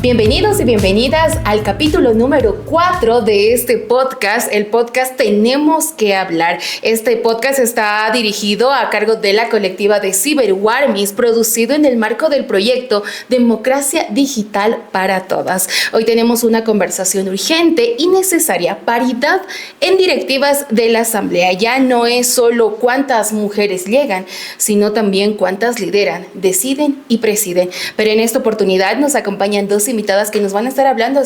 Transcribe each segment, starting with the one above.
Bienvenidos y bienvenidas al capítulo número 4 de este podcast, el podcast Tenemos que Hablar. Este podcast está dirigido a cargo de la colectiva de CiberWarmis, producido en el marco del proyecto Democracia Digital para Todas. Hoy tenemos una conversación urgente y necesaria: paridad en directivas de la Asamblea. Ya no es solo cuántas mujeres llegan, sino también cuántas lideran, deciden y presiden. Pero en esta oportunidad nos acompañan dos invitadas que nos van a estar hablando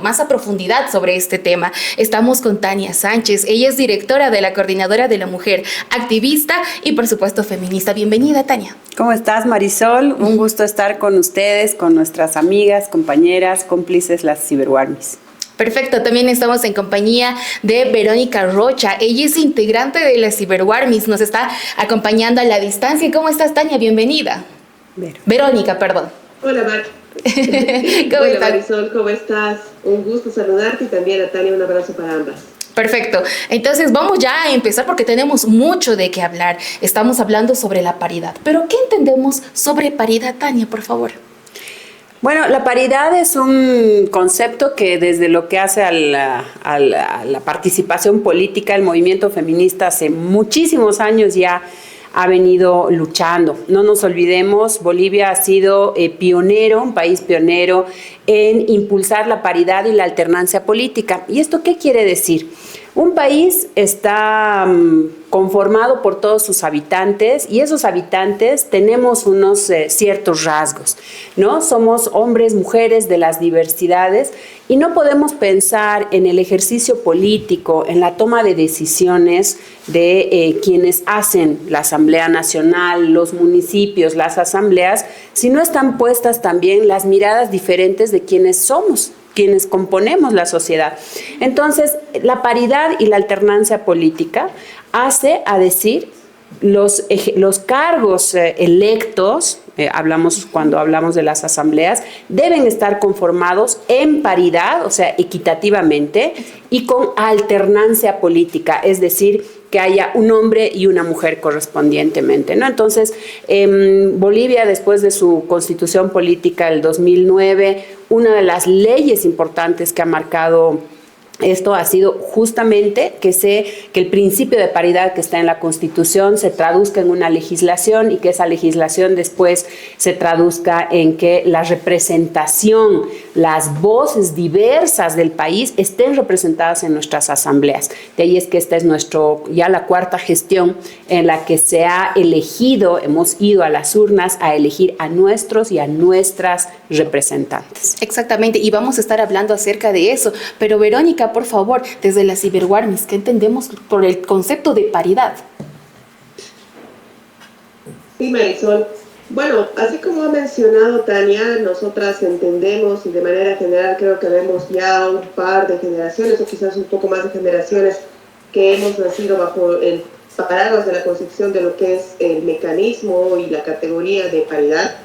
más a profundidad sobre este tema. Estamos con Tania Sánchez. Ella es directora de la Coordinadora de la Mujer, activista y por supuesto feminista. Bienvenida, Tania. ¿Cómo estás, Marisol? Un gusto estar con ustedes, con nuestras amigas, compañeras, cómplices, las CiberWarmis. Perfecto, también estamos en compañía de Verónica Rocha. Ella es integrante de la CiberWarmis, nos está acompañando a la distancia. ¿Cómo estás, Tania? Bienvenida. Verónica, perdón. Hola, Mar. Hola, Marisol, ¿cómo estás? Un gusto saludarte y también a Tania un abrazo para ambas. Perfecto. Entonces vamos ya a empezar porque tenemos mucho de qué hablar. Estamos hablando sobre la paridad. ¿Pero qué entendemos sobre paridad, Tania, por favor? Bueno, la paridad es un concepto que desde lo que hace a la participación política, el movimiento feminista hace muchísimos años ya ha venido luchando. No nos olvidemos, Bolivia ha sido un país pionero en impulsar la paridad y la alternancia política. ¿Y esto qué quiere decir? Un país está conformado por todos sus habitantes y esos habitantes tenemos unos ciertos rasgos, ¿no? Somos hombres, mujeres de las diversidades y no podemos pensar en el ejercicio político, en la toma de decisiones de quienes hacen la Asamblea Nacional, los municipios, las asambleas, si no están puestas también las miradas diferentes de quienes somos, quienes componemos la sociedad. Entonces, la paridad y la alternancia política hace a decir los cargos electos, cuando hablamos de las asambleas, deben estar conformados en paridad, o sea, equitativamente, y con alternancia política, es decir, que haya un hombre y una mujer correspondientemente, ¿no? Entonces, Bolivia, después de su constitución política del 2009, una de las leyes importantes que ha marcado esto ha sido justamente que el principio de paridad que está en la Constitución se traduzca en una legislación y que esa legislación después se traduzca en que la representación, las voces diversas del país estén representadas en nuestras asambleas. De ahí es que esta es ya la cuarta gestión en la que se ha elegido, hemos ido a las urnas a elegir a nuestros y a nuestras representantes. Exactamente, y vamos a estar hablando acerca de eso. Pero Verónica, por favor, desde la CiberWarmis, ¿qué entendemos por el concepto de paridad? Sí, Marisol. Bueno, así como ha mencionado Tania, nosotras entendemos y de manera general creo que vemos ya un par de generaciones o quizás un poco más de generaciones que hemos nacido bajo el paraguas de la concepción de lo que es el mecanismo y la categoría de paridad,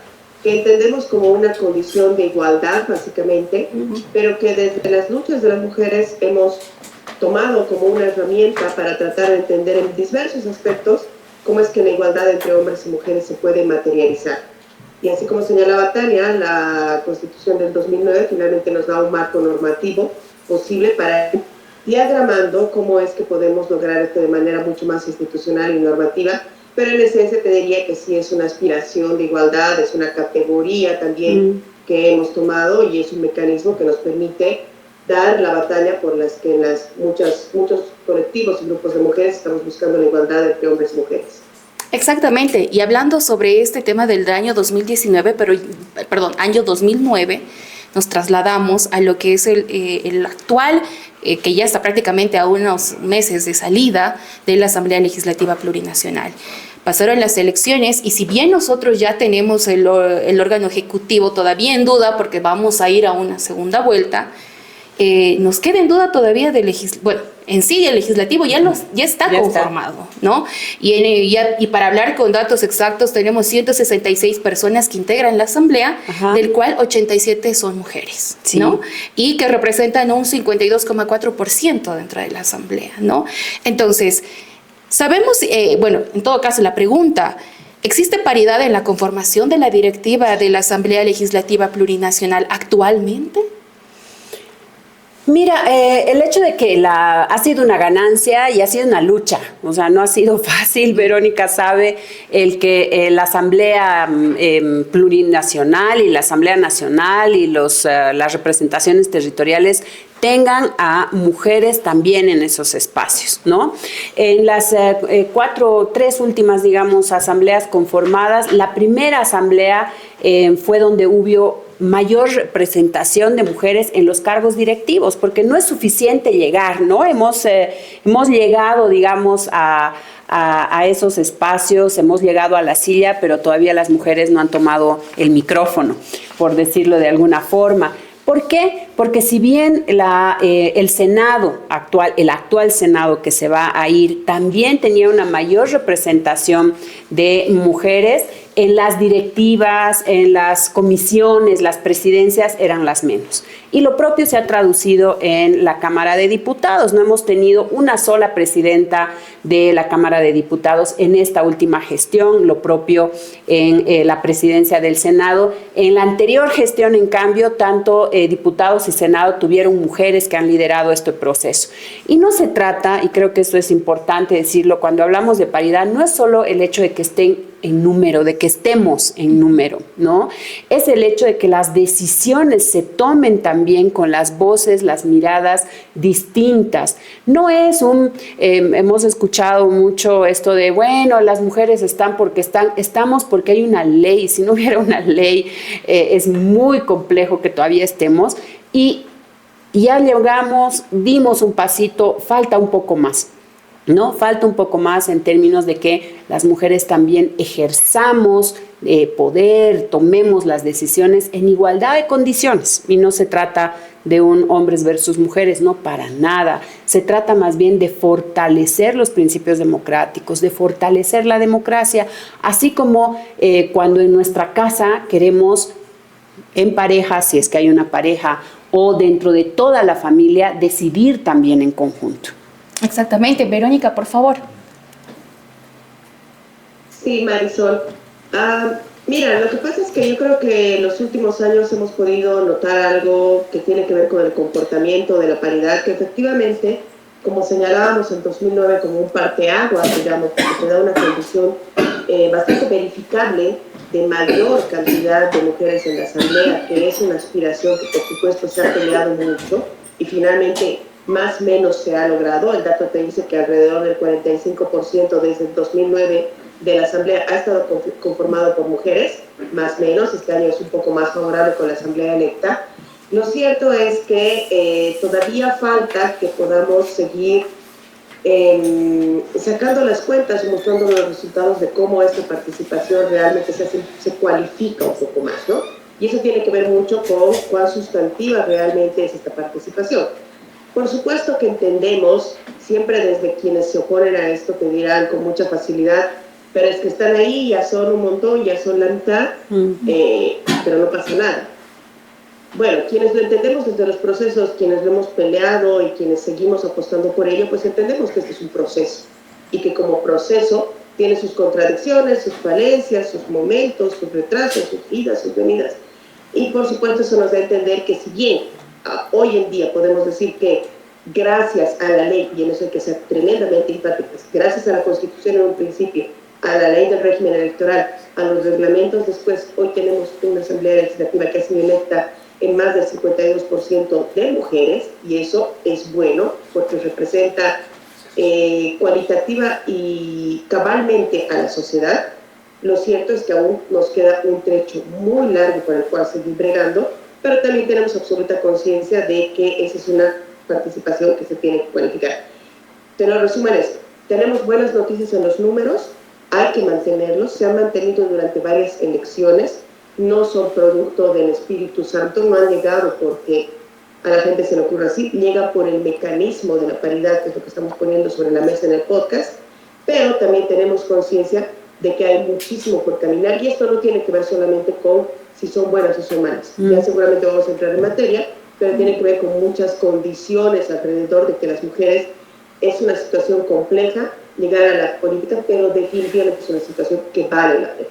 que entendemos como una condición de igualdad básicamente, pero que desde las luchas de las mujeres hemos tomado como una herramienta para tratar de entender en diversos aspectos cómo es que la igualdad entre hombres y mujeres se puede materializar. Y así como señalaba Tania, la Constitución del 2009 finalmente nos da un marco normativo posible para ir diagramando cómo es que podemos lograr esto de manera mucho más institucional y normativa. Pero en esencia te diría que sí es una aspiración de igualdad, es una categoría también que hemos tomado y es un mecanismo que nos permite dar la batalla por las que muchos colectivos y grupos de mujeres estamos buscando la igualdad entre hombres y mujeres. Exactamente, y hablando sobre este tema del año 2019, año 2009, nos trasladamos a lo que es el actual, que ya está prácticamente a unos meses de salida de la Asamblea Legislativa Plurinacional. Pasaron las elecciones y si bien nosotros ya tenemos el órgano ejecutivo todavía en duda porque vamos a ir a una segunda vuelta, nos queda en duda todavía en sí el legislativo ya está conformado, ¿no? Y para hablar con datos exactos tenemos 166 personas que integran la asamblea, del cual 87 son mujeres, sí, ¿no? Y que representan un 52,4% dentro de la asamblea, ¿no? Entonces, sabemos, en todo caso la pregunta, ¿Existe paridad en la conformación de la directiva de la Asamblea Legislativa Plurinacional actualmente? Mira, el hecho de que ha sido una ganancia y ha sido una lucha, o sea, no ha sido fácil. Verónica sabe el que la Asamblea Plurinacional y la Asamblea Nacional y las representaciones territoriales tengan a mujeres también en esos espacios, ¿no? En las tres últimas, digamos, asambleas conformadas, la primera asamblea fue donde hubo mayor representación de mujeres en los cargos directivos, porque no es suficiente llegar, ¿no? Hemos llegado, digamos, a esos espacios, hemos llegado a la silla, pero todavía las mujeres no han tomado el micrófono, por decirlo de alguna forma. ¿Por qué? Porque si bien el Senado actual, el actual Senado que se va a ir, también tenía una mayor representación de mujeres, en las directivas, en las comisiones, las presidencias eran las menos. Y lo propio se ha traducido en la Cámara de Diputados. No hemos tenido una sola presidenta de la Cámara de Diputados en esta última gestión, lo propio en la presidencia del Senado. En la anterior gestión, en cambio, tanto diputados y Senado tuvieron mujeres que han liderado este proceso. Y no se trata, y creo que eso es importante decirlo, cuando hablamos de paridad, no es solo el hecho de que estén en número, de que estemos en número, ¿no? Es el hecho de que las decisiones se tomen con las voces, las miradas distintas. No es hemos escuchado mucho esto de, bueno, las mujeres estamos porque hay una ley. Si no hubiera una ley, es muy complejo que todavía estemos. Y ya llegamos, dimos un pasito, falta un poco más. ¿No? Falta un poco más en términos de que las mujeres también ejerzamos poder, tomemos las decisiones en igualdad de condiciones. Y no se trata de un hombres versus mujeres, no, para nada. Se trata más bien de fortalecer los principios democráticos, de fortalecer la democracia, así como cuando en nuestra casa queremos, en pareja, si es que hay una pareja, o dentro de toda la familia, decidir también en conjunto. Exactamente. Verónica, por favor. Sí, Marisol. Mira, lo que pasa es que yo creo que en los últimos años hemos podido notar algo que tiene que ver con el comportamiento de la paridad, que efectivamente, como señalábamos en 2009 como un parteaguas, digamos, porque te da una condición bastante verificable de mayor cantidad de mujeres en la Asamblea, que es una aspiración que por supuesto se ha peleado mucho y finalmente más o menos se ha logrado. El dato te dice que alrededor del 45% desde el 2009 de la Asamblea ha estado conformado por mujeres, más o menos. Este año es un poco más favorable con la Asamblea electa. Lo cierto es que todavía falta que podamos seguir sacando las cuentas y mostrando los resultados de cómo esta participación realmente se cualifica un poco más, ¿no? Y eso tiene que ver mucho con cuán sustantiva realmente es esta participación. Por supuesto que entendemos, siempre desde quienes se oponen a esto te dirán con mucha facilidad, pero es que están ahí, ya son un montón, ya son la mitad, pero no pasa nada. Bueno, quienes lo entendemos desde los procesos, quienes lo hemos peleado y quienes seguimos apostando por ello, pues entendemos que este es un proceso y que como proceso tiene sus contradicciones, sus falencias, sus momentos, sus retrasos, sus idas, sus venidas. Y por supuesto eso nos da a entender que si bien hoy en día podemos decir que gracias a la ley, y en eso hay que ser tremendamente enfáticos, gracias a la Constitución en un principio, a la ley del régimen electoral, a los reglamentos después, hoy tenemos una Asamblea Legislativa que ha sido electa en más del 52% de mujeres, y eso es bueno porque representa cualitativa y cabalmente a la sociedad. Lo cierto es que aún nos queda un trecho muy largo por el cual seguir bregando, pero también tenemos absoluta conciencia de que esa es una participación que se tiene que cualificar. Te lo resumo en esto. Tenemos buenas noticias en los números, hay que mantenerlos, se han mantenido durante varias elecciones, no son producto del Espíritu Santo, no han llegado porque a la gente se le ocurre así, llega por el mecanismo de la paridad, que es lo que estamos poniendo sobre la mesa en el podcast, pero también tenemos conciencia de que hay muchísimo por caminar, y esto no tiene que ver solamente con si son buenas o son malas. Ya seguramente vamos a entrar en materia, pero tiene que ver con muchas condiciones alrededor de que las mujeres es una situación compleja llegar a la política, pero definitivamente es una situación que vale la pena.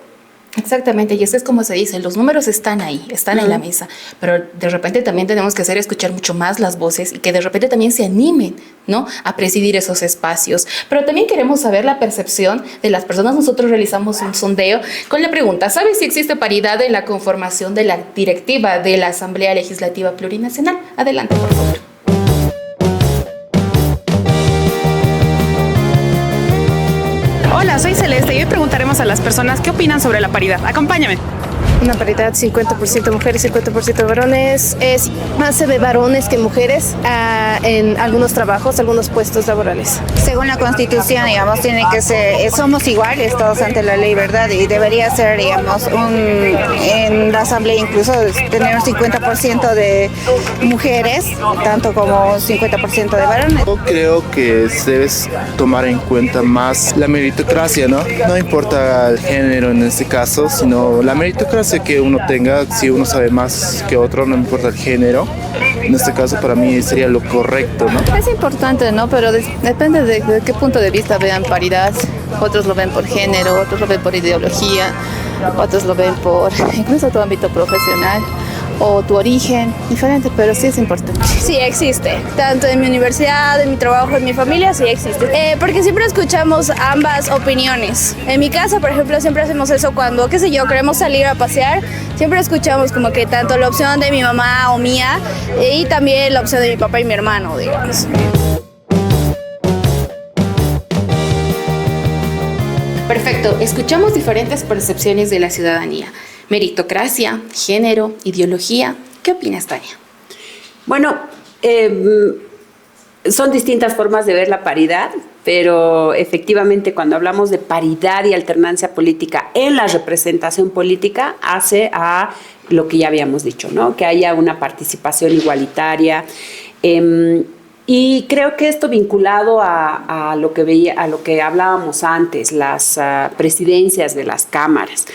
Exactamente, y eso es como se dice, los números están ahí, están en la mesa, pero de repente también tenemos que hacer escuchar mucho más las voces y que de repente también se animen, ¿no?, a presidir esos espacios. Pero también queremos saber la percepción de las personas. Nosotros realizamos un sondeo con la pregunta: ¿sabes si existe paridad en la conformación de la directiva de la Asamblea Legislativa Plurinacional? Adelante, por favor. Hola, soy Celeste y hoy preguntaremos a las personas qué opinan sobre la paridad. Acompáñame. Una paridad 50% mujeres, 50% varones. Es más se ve varones que mujeres en algunos trabajos, algunos puestos laborales. Según la Constitución, digamos, tiene que ser, somos iguales todos ante la ley, ¿verdad? Y debería ser, digamos, en la Asamblea incluso tener un 50% de mujeres, tanto como 50% de varones. Yo creo que debes tomar en cuenta más la meritocracia, ¿no? No importa el género en este caso, sino la meritocracia que uno tenga. Si uno sabe más que otro, no importa el género. En este caso, para mí sería lo correcto, ¿no? Es importante, ¿no? Pero depende de qué punto de vista vean paridad. Otros lo ven por género, otros lo ven por ideología, otros lo ven por incluso tu ámbito profesional o tu origen, diferente, pero sí es importante. Sí existe, tanto en mi universidad, en mi trabajo, en mi familia, sí existe. Porque siempre escuchamos ambas opiniones. En mi casa, por ejemplo, siempre hacemos eso cuando, qué sé yo, queremos salir a pasear, siempre escuchamos como que tanto la opción de mi mamá o mía y también la opción de mi papá y mi hermano, digamos. Perfecto, escuchamos diferentes percepciones de la ciudadanía. Meritocracia, género, ideología. ¿Qué opinas, Tania? Bueno, son distintas formas de ver la paridad, pero efectivamente cuando hablamos de paridad y alternancia política en la representación política, hace a lo que ya habíamos dicho, ¿no? Que haya una participación igualitaria. Y creo que esto vinculado a lo que hablábamos antes, las presidencias de las cámaras.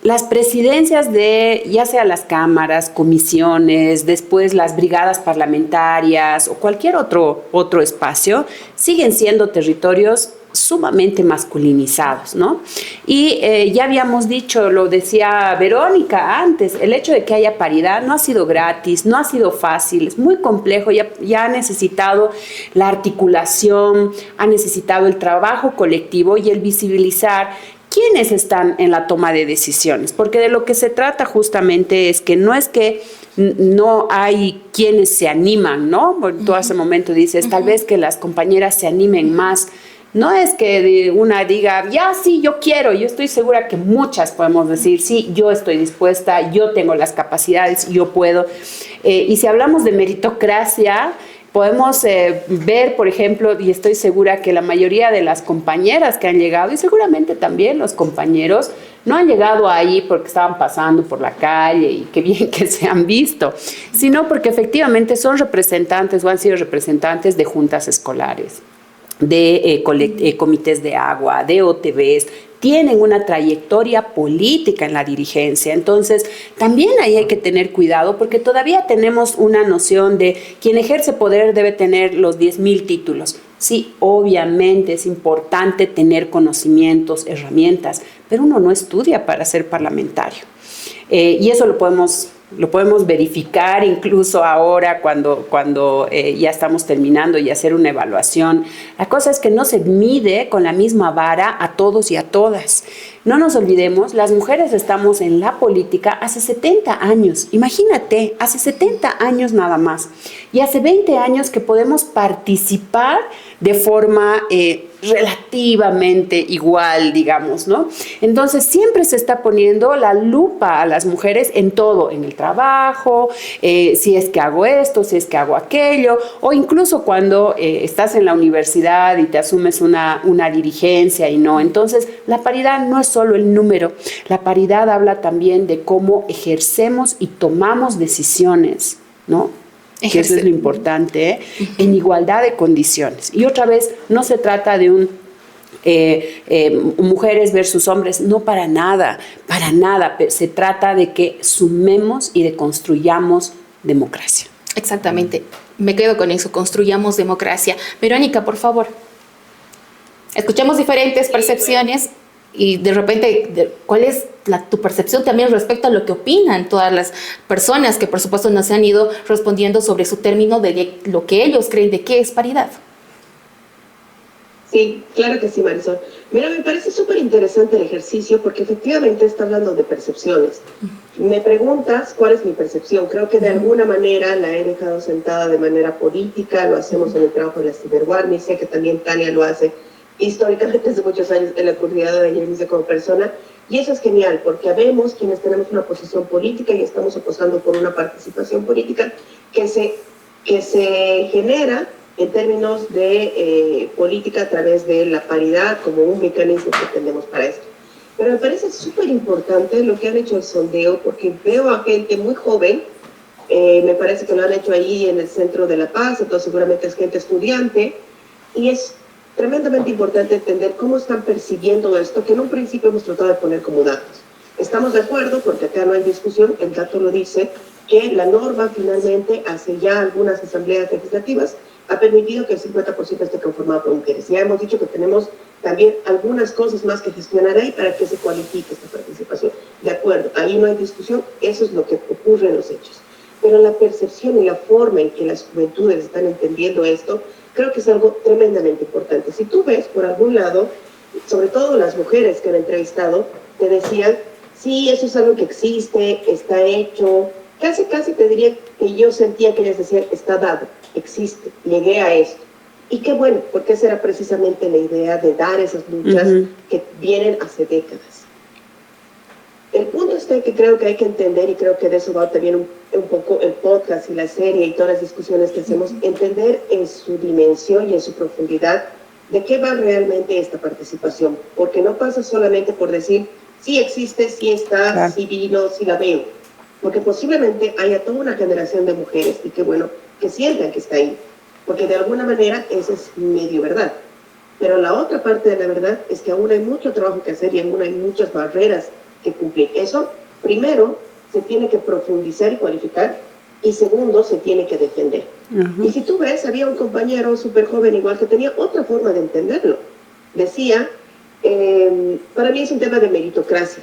Las presidencias de ya sea las cámaras, comisiones, después las brigadas parlamentarias o cualquier otro espacio, siguen siendo territorios sumamente masculinizados, ¿no? Y ya habíamos dicho, lo decía Verónica antes, el hecho de que haya paridad no ha sido gratis, no ha sido fácil, es muy complejo, ya ha necesitado la articulación, ha necesitado el trabajo colectivo y el visibilizar quiénes están en la toma de decisiones, porque de lo que se trata justamente es que no hay quienes se animan, ¿no? Tú hace un momento dices, tal vez que las compañeras se animen más. No es que una diga, ya sí, yo quiero. Yo estoy segura que muchas podemos decir, sí, yo estoy dispuesta, yo tengo las capacidades, yo puedo. Y si hablamos de meritocracia, podemos ver, por ejemplo, y estoy segura que la mayoría de las compañeras que han llegado, y seguramente también los compañeros, no han llegado ahí porque estaban pasando por la calle y qué bien que se han visto, sino porque efectivamente son representantes o han sido representantes de juntas escolares, de comités de agua, de OTBs, tienen una trayectoria política en la dirigencia. Entonces, también ahí hay que tener cuidado porque todavía tenemos una noción de quien ejerce poder debe tener los 10,000 títulos. Sí, obviamente es importante tener conocimientos, herramientas, pero uno no estudia para ser parlamentario. Y eso lo podemos verificar incluso ahora cuando ya estamos terminando y hacer una evaluación. La cosa es que no se mide con la misma vara a todos y a todas. No nos olvidemos, las mujeres estamos en la política hace 70 años. Imagínate, hace 70 años nada más. Y hace 20 años que podemos participar de forma relativamente igual, digamos, ¿no? Entonces siempre se está poniendo la lupa a las mujeres en todo, en el trabajo, si es que hago esto, si es que hago aquello, o incluso cuando estás en la universidad y te asumes una dirigencia y no. Entonces la paridad no es solo el número, la paridad habla también de cómo ejercemos y tomamos decisiones, ¿no? Que eso es lo importante, en igualdad de condiciones. Y otra vez, no se trata de mujeres versus hombres, no para nada, se trata de que sumemos y de construyamos democracia. Exactamente, me quedo con eso, construyamos democracia. Verónica, por favor. escuchamos diferentes percepciones y de repente, ¿cuál es tu percepción también respecto a lo que opinan todas las personas que por supuesto nos han ido respondiendo sobre su término de lo que ellos creen de qué es paridad? Sí, claro que sí, Marisol. Mira, me parece súper interesante el ejercicio porque efectivamente está hablando de percepciones. Me preguntas cuál es mi percepción. Creo que de alguna manera la he dejado sentada de manera política, lo hacemos en el trabajo de la Ciberguardia, sé que también Tania lo hace históricamente desde muchos años en la comunidad de ella como persona, y eso es genial porque habemos quienes tenemos una posición política y estamos apostando por una participación política que se genera en términos de política a través de la paridad como un mecanismo que tenemos para esto. Pero me parece súper importante lo que han hecho el sondeo, porque veo a gente muy joven, me parece que lo han hecho ahí en el Centro de la Paz, entonces seguramente es gente estudiante, y es tremendamente importante entender cómo están percibiendo esto, que en un principio hemos tratado de poner como datos. Estamos de acuerdo, porque acá no hay discusión, el dato lo dice, que la norma finalmente, hace ya algunas asambleas legislativas, ha permitido que el 50% esté conformado por mujeres. Ya hemos dicho que tenemos también algunas cosas más que gestionar ahí para que se cualifique esta participación. De acuerdo, ahí no hay discusión, eso es lo que ocurre en los hechos. Pero la percepción y la forma en que las juventudes están entendiendo esto, creo que es algo tremendamente importante. Si tú ves por algún lado, sobre todo las mujeres que han entrevistado, te decían, sí, eso es algo que existe, está hecho. Casi te diría que yo sentía que ellas decían, está dado, existe, llegué a esto. Y qué bueno, porque esa era precisamente la idea de dar esas luchas que vienen hace décadas. El punto está que creo que hay que entender, y creo que de eso va también un poco el podcast y la serie y todas las discusiones que hacemos, entender en su dimensión y en su profundidad de qué va realmente esta participación. Porque no pasa solamente por decir, sí existe, sí está, claro, sí vino, sí la veo. Porque posiblemente haya toda una generación de mujeres, y qué bueno, que sientan que está ahí. Porque de alguna manera esa es medio verdad. Pero la otra parte de la verdad es que aún hay mucho trabajo que hacer y aún hay muchas barreras que cumplir. Eso, primero, se tiene que profundizar y cualificar, y segundo, se tiene que defender. Y si tú ves, había un compañero súper joven igual que tenía otra forma de entenderlo. Decía, para mí es un tema de meritocracia.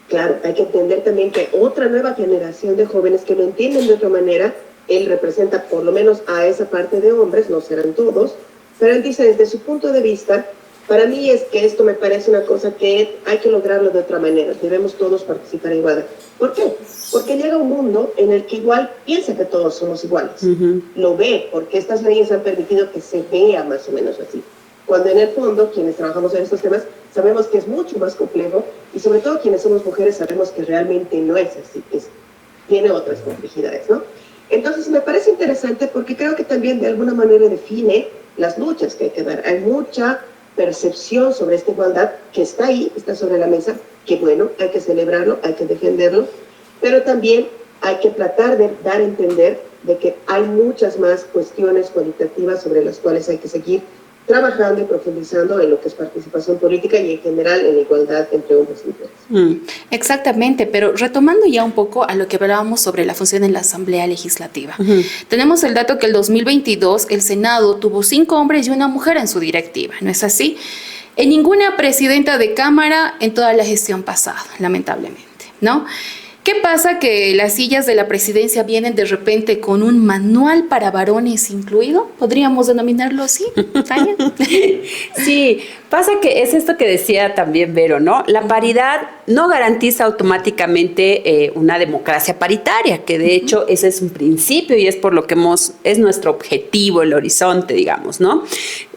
Claro, hay que entender también que otra nueva generación de jóvenes que lo entienden de otra manera, él representa por lo menos a esa parte de hombres, no serán todos, pero él dice desde su punto de vista, para mí es que esto me parece una cosa que hay que lograrlo de otra manera, debemos todos participar igual. ¿Por qué? Porque llega un mundo en el que igual piensa que todos somos iguales, lo ve, porque estas leyes han permitido que se vea más o menos así. Cuando en el fondo, quienes trabajamos en estos temas, sabemos que es mucho más complejo, y sobre todo quienes somos mujeres sabemos que realmente no es así, tiene otras complejidades, ¿no? Entonces me parece interesante porque creo que también de alguna manera define las luchas que hay que dar. Hay mucha percepción sobre esta igualdad que está ahí, está sobre la mesa, que bueno, hay que celebrarlo, hay que defenderlo, pero también hay que tratar de dar a entender de que hay muchas más cuestiones cualitativas sobre las cuales hay que seguir trabajando y profundizando en lo que es participación política y en general en la igualdad entre hombres y mujeres. Exactamente, pero retomando ya un poco a lo que hablábamos sobre la función en la Asamblea Legislativa. Tenemos el dato que el 2022 el Senado tuvo 5 hombres y 1 mujer en su directiva, ¿no es así? En ninguna presidenta de Cámara en toda la gestión pasada, lamentablemente, ¿no? ¿Qué pasa? Que las sillas de la presidencia vienen de repente con un manual para varones incluido. ¿Podríamos denominarlo así, Tania? Sí, pasa que es esto que decía también Vero, ¿no? La paridad no garantiza automáticamente una democracia paritaria, que de hecho ese es un principio y es por lo que es nuestro objetivo, el horizonte, digamos, ¿no?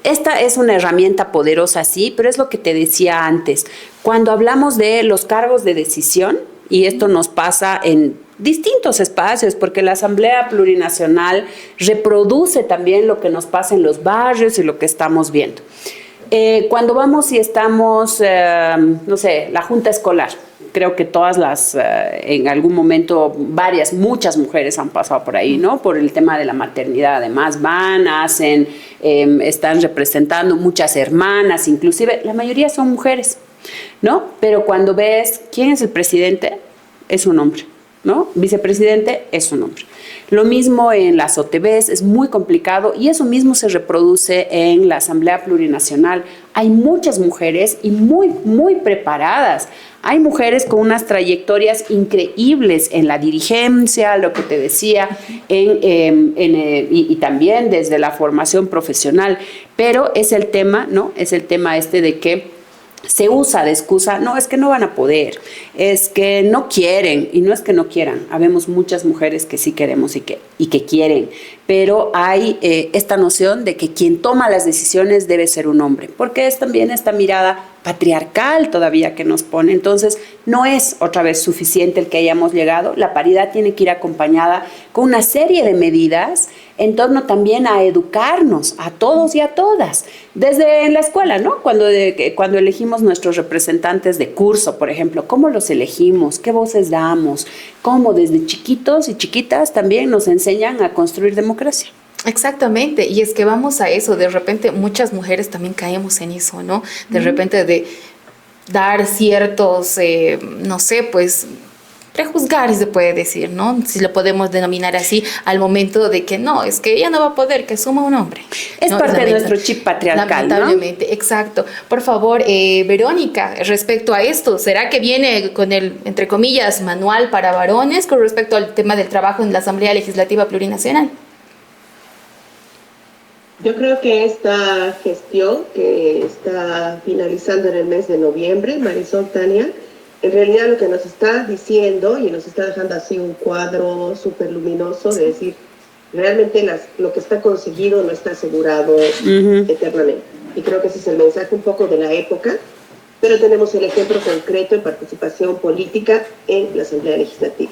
Esta es una herramienta poderosa, sí, pero es lo que te decía antes. Cuando hablamos de los cargos de decisión, y esto nos pasa en distintos espacios, porque la Asamblea Plurinacional reproduce también lo que nos pasa en los barrios y lo que estamos viendo. Cuando vamos y estamos, no sé, la junta escolar, creo que todas en algún momento, muchas mujeres han pasado por ahí, ¿no? Por el tema de la maternidad, además hacen, están representando muchas hermanas, inclusive la mayoría son mujeres, ¿no? Pero cuando ves quién es el presidente, es un hombre. ¿no? Vicepresidente es un hombre. Lo mismo en las OTBs, es muy complicado y eso mismo se reproduce en la Asamblea Plurinacional. Hay muchas mujeres y muy preparadas. Hay mujeres con unas trayectorias increíbles en la dirigencia, lo que te decía, y también desde la formación profesional. Pero es el tema, ¿no? Es el tema de que se usa de excusa, no, es que no van a poder, es que no quieren, y no es que no quieran, habemos muchas mujeres que sí queremos y que quieren, pero hay esta noción de que quien toma las decisiones debe ser un hombre, porque es también esta mirada patriarcal todavía que nos pone. Entonces no es otra vez suficiente el que hayamos llegado, la paridad tiene que ir acompañada con una serie de medidas en torno también a educarnos a todos y a todas, desde la escuela, ¿no? Cuando elegimos nuestros representantes de curso, por ejemplo, ¿cómo los elegimos? ¿Qué voces damos? ¿Cómo desde chiquitos y chiquitas también nos enseñan a construir democracia? Exactamente, y es que vamos a eso, de repente muchas mujeres también caemos en eso, ¿no? De repente de dar ciertos, no sé, pues prejuzgar, se puede decir, ¿no? Si lo podemos denominar así, al momento de que no, es que ella no va a poder, que asuma un hombre. Es ¿no? parte de nuestro chip patriarcal, lamentablemente, ¿no? Exacto. Por favor, Verónica, respecto a esto, ¿será que viene con el, entre comillas, manual para varones con respecto al tema del trabajo en la Asamblea Legislativa Plurinacional? Yo creo que esta gestión que está finalizando en el mes de noviembre, Marisol, Tania, en realidad lo que nos está diciendo y nos está dejando así un cuadro súper luminoso de decir, realmente lo que está conseguido no está asegurado eternamente. Y creo que ese es el mensaje un poco de la época, pero tenemos el ejemplo concreto de participación política en la Asamblea Legislativa.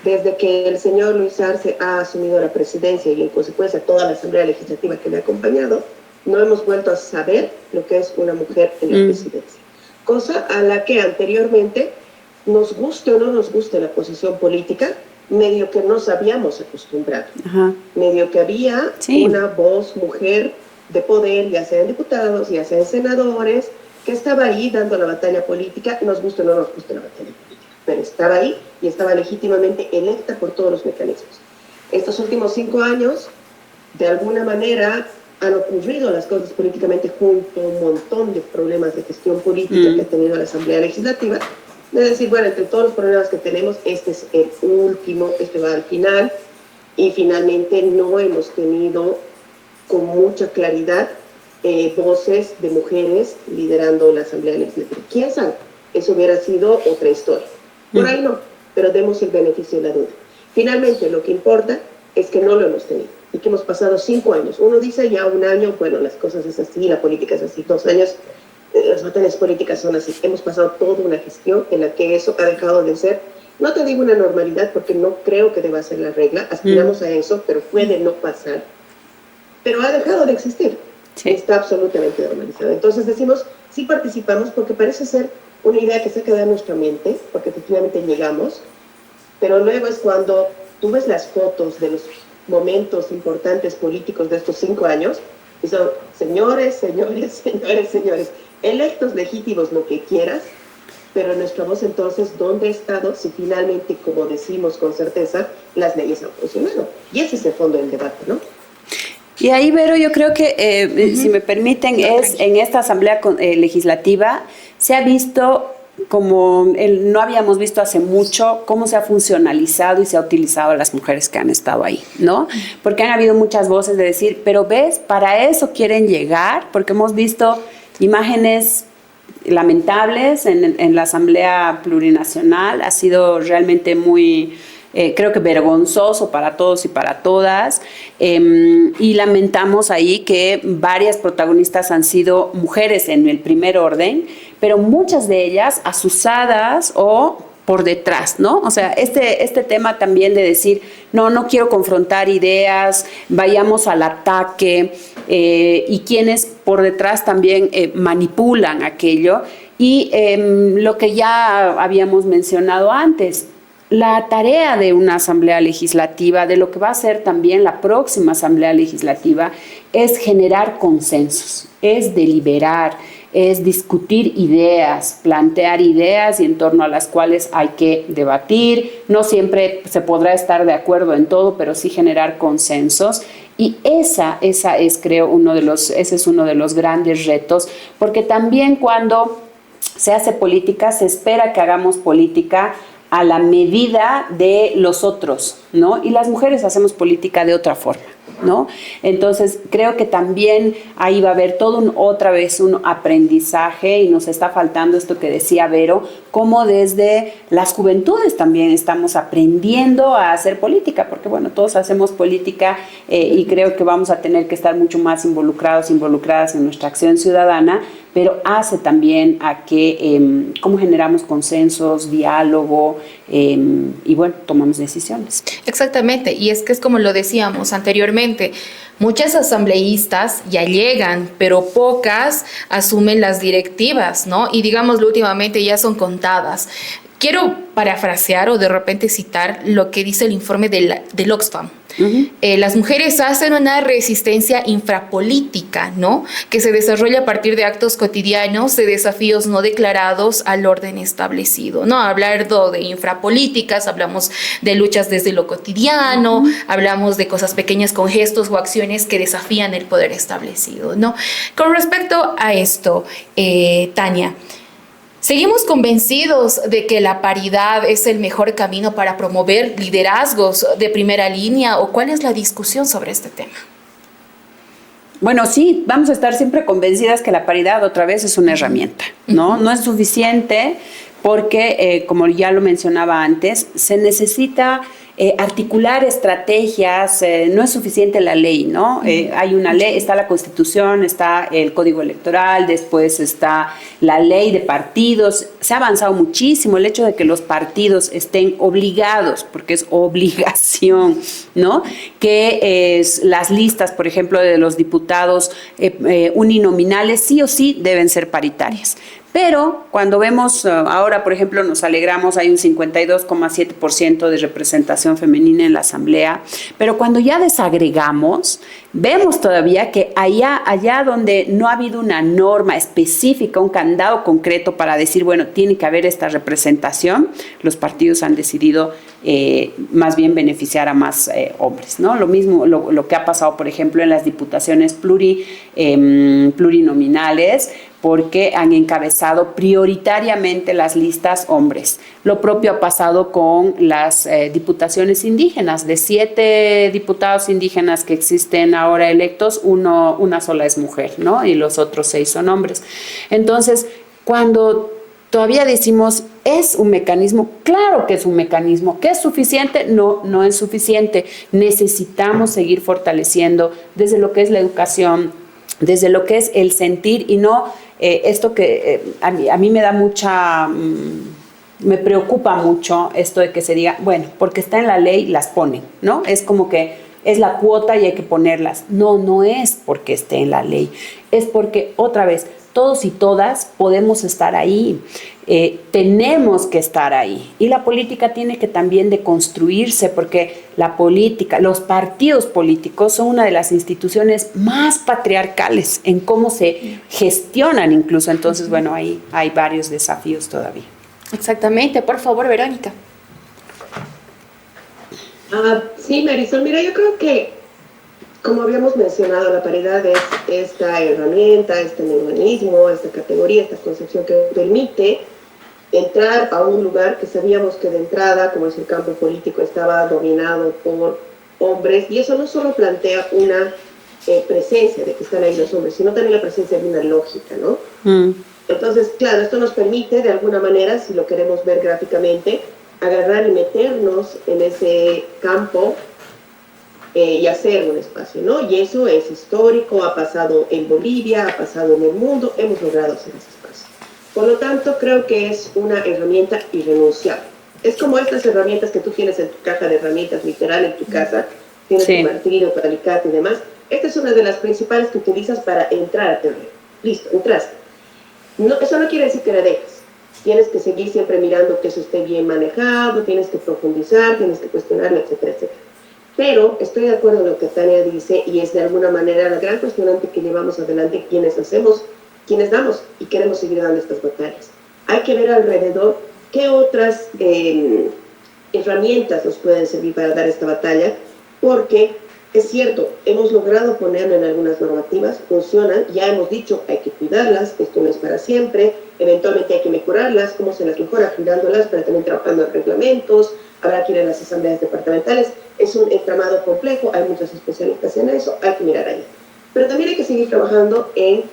Desde que el señor Luis Arce ha asumido la presidencia y en consecuencia toda la Asamblea Legislativa que le ha acompañado, no hemos vuelto a saber lo que es una mujer en la presidencia. Cosa a la que anteriormente, nos guste o no nos guste la posición política, medio que nos habíamos acostumbrado. Medio que había una voz mujer de poder, ya sea en diputados, ya sea en senadores, que estaba ahí dando la batalla política, nos guste o no nos guste la batalla política, pero estaba ahí y estaba legítimamente electa por todos los mecanismos. Estos últimos 5 años, de alguna manera, han ocurrido las cosas políticamente junto a un montón de problemas de gestión política que ha tenido la Asamblea Legislativa. Es decir, bueno, entre todos los problemas que tenemos, este es el último, este va al final, y finalmente no hemos tenido con mucha claridad voces de mujeres liderando la Asamblea Legislativa. ¿Quién sabe? Eso hubiera sido otra historia. Por ahí no, pero demos el beneficio de la duda. Finalmente, lo que importa es que no lo hemos tenido y que hemos pasado 5 años. Uno dice ya 1 año, bueno, las cosas es así, la política es así, 2 años, las batallas políticas son así. Hemos pasado toda una gestión en la que eso ha dejado de ser, no te digo una normalidad porque no creo que deba ser la regla, aspiramos a eso, pero puede no pasar, pero ha dejado de existir. Está absolutamente normalizado. Entonces decimos, sí participamos porque parece ser una idea que se queda en nuestra mente, porque efectivamente llegamos, pero luego es cuando tú ves las fotos de los momentos importantes políticos de estos 5 años, y son señores, electos, legítimos, lo que quieras, pero nuestra voz entonces, ¿dónde ha estado si finalmente, como decimos con certeza, las leyes han funcionado? Y ese es el fondo del debate, ¿no? Y ahí, Vero, yo creo que, si me permiten, en esta Asamblea Legislativa se ha visto como no habíamos visto hace mucho cómo se ha funcionalizado y se ha utilizado a las mujeres que han estado ahí, ¿no? Porque han habido muchas voces de decir, pero ves, para eso quieren llegar, porque hemos visto imágenes lamentables en la Asamblea Plurinacional, ha sido realmente muy... creo que vergonzoso para todos y para todas, y lamentamos ahí que varias protagonistas han sido mujeres en el primer orden, pero muchas de ellas asusadas o por detrás, ¿no? O sea, este tema también de decir, no quiero confrontar ideas, vayamos al ataque, y quienes por detrás también manipulan aquello, y lo que ya habíamos mencionado antes, la tarea de una asamblea legislativa, de lo que va a ser también la próxima asamblea legislativa, es generar consensos, es deliberar, es discutir ideas, plantear ideas y en torno a las cuales hay que debatir. No siempre se podrá estar de acuerdo en todo, pero sí generar consensos. Y esa es, creo, ese es uno de los grandes retos, porque también cuando se hace política, se espera que hagamos política a la medida de los otros, ¿no? Y las mujeres hacemos política de otra forma, ¿no? Entonces, creo que también ahí va a haber otra vez un aprendizaje y nos está faltando esto que decía Vero, como desde las juventudes también estamos aprendiendo a hacer política, porque bueno, todos hacemos política y creo que vamos a tener que estar mucho más involucradas en nuestra acción ciudadana, pero hace también a que cómo generamos consensos, diálogo y bueno, tomamos decisiones. Exactamente, y es que es como lo decíamos anteriormente, muchas asambleístas ya llegan, pero pocas asumen las directivas, ¿no? Y digámoslo, últimamente ya son contadas. Quiero parafrasear o de repente citar lo que dice el informe del Oxfam. Uh-huh. Las mujeres hacen una resistencia infrapolítica, ¿no? Que se desarrolla a partir de actos cotidianos, de desafíos no declarados al orden establecido, ¿no? Hablando de infrapolíticas, hablamos de luchas desde lo cotidiano, uh-huh. Hablamos de cosas pequeñas con gestos o acciones que desafían el poder establecido, ¿no? Con respecto a esto, Tania, ¿seguimos convencidos de que la paridad es el mejor camino para promover liderazgos de primera línea o cuál es la discusión sobre este tema? Bueno, sí, vamos a estar siempre convencidas que la paridad otra vez es una herramienta, ¿no? No es suficiente porque, como ya lo mencionaba antes, se necesita articular estrategias, no es suficiente la ley, ¿no? Hay una ley, está la Constitución, está el Código Electoral, después está la ley de partidos. Se ha avanzado muchísimo el hecho de que los partidos estén obligados, porque es obligación, ¿no? Que las listas, por ejemplo, de los diputados uninominales sí o sí deben ser paritarias. Pero cuando vemos, ahora por ejemplo nos alegramos, hay un 52,7% de representación femenina en la Asamblea, pero cuando ya desagregamos, vemos todavía que allá donde no ha habido una norma específica, un candado concreto para decir, bueno, tiene que haber esta representación, los partidos han decidido más bien beneficiar a más hombres, ¿no? Lo mismo, lo que ha pasado, por ejemplo, en las diputaciones plurinominales, porque han encabezado prioritariamente las listas hombres. Lo propio ha pasado con las diputaciones indígenas. De 7 diputados indígenas que existen ahora electos, una sola es mujer, ¿no? Y los otros 6 son hombres. Entonces, cuando todavía decimos, ¿es un mecanismo? Claro que es un mecanismo. ¿Que es suficiente? No es suficiente. Necesitamos seguir fortaleciendo desde lo que es la educación, desde lo que es el sentir y no esto que a mí me da me preocupa mucho esto de que se diga, bueno, porque está en la ley, las ponen, ¿no? Es como que es la cuota y hay que ponerlas. No es porque esté en la ley, es porque, otra vez, todos y todas podemos estar ahí, tenemos que estar ahí. Y la política tiene que también deconstruirse, porque la política, los partidos políticos son una de las instituciones más patriarcales en cómo se gestionan incluso. Entonces, bueno, ahí hay varios desafíos todavía. Exactamente. Por favor, Verónica. Sí, Marisol, mira, yo creo que, como habíamos mencionado, la paridad es esta herramienta, este mecanismo, esta categoría, esta concepción que permite entrar a un lugar que sabíamos que de entrada, como es el campo político, estaba dominado por hombres, y eso no solo plantea una presencia de que están ahí los hombres, sino también la presencia de una lógica, ¿no? Entonces, claro, esto nos permite, de alguna manera, si lo queremos ver gráficamente, agarrar y meternos en ese campo y hacer un espacio, ¿no? Y eso es histórico, ha pasado en Bolivia, ha pasado en el mundo, hemos logrado hacer ese espacio. Por lo tanto, creo que es una herramienta irrenunciable. Es como estas herramientas que tú tienes en tu caja de herramientas, literal, en tu casa, tienes tu martillo, tu alicate y demás. Esta es una de las principales que utilizas para entrar a terreno. Listo, entraste. No, eso no quiere decir que la dejes. Tienes que seguir siempre mirando que eso esté bien manejado, tienes que profundizar, tienes que cuestionarlo, etcétera, etcétera. Pero estoy de acuerdo en lo que Tania dice y es de alguna manera la gran cuestionante que llevamos adelante quienes hacemos quienes damos y queremos seguir dando estas batallas. Hay que ver alrededor qué otras herramientas nos pueden servir para dar esta batalla, porque es cierto, hemos logrado ponerlo en algunas normativas, funcionan, ya hemos dicho, hay que cuidarlas, esto no es para siempre, eventualmente hay que mejorarlas, cómo se las mejora, cuidándolas, pero también trabajando en reglamentos, habrá que ir a las asambleas departamentales, es un entramado complejo, hay muchos especialistas en eso, hay que mirar ahí. Pero también hay que seguir trabajando en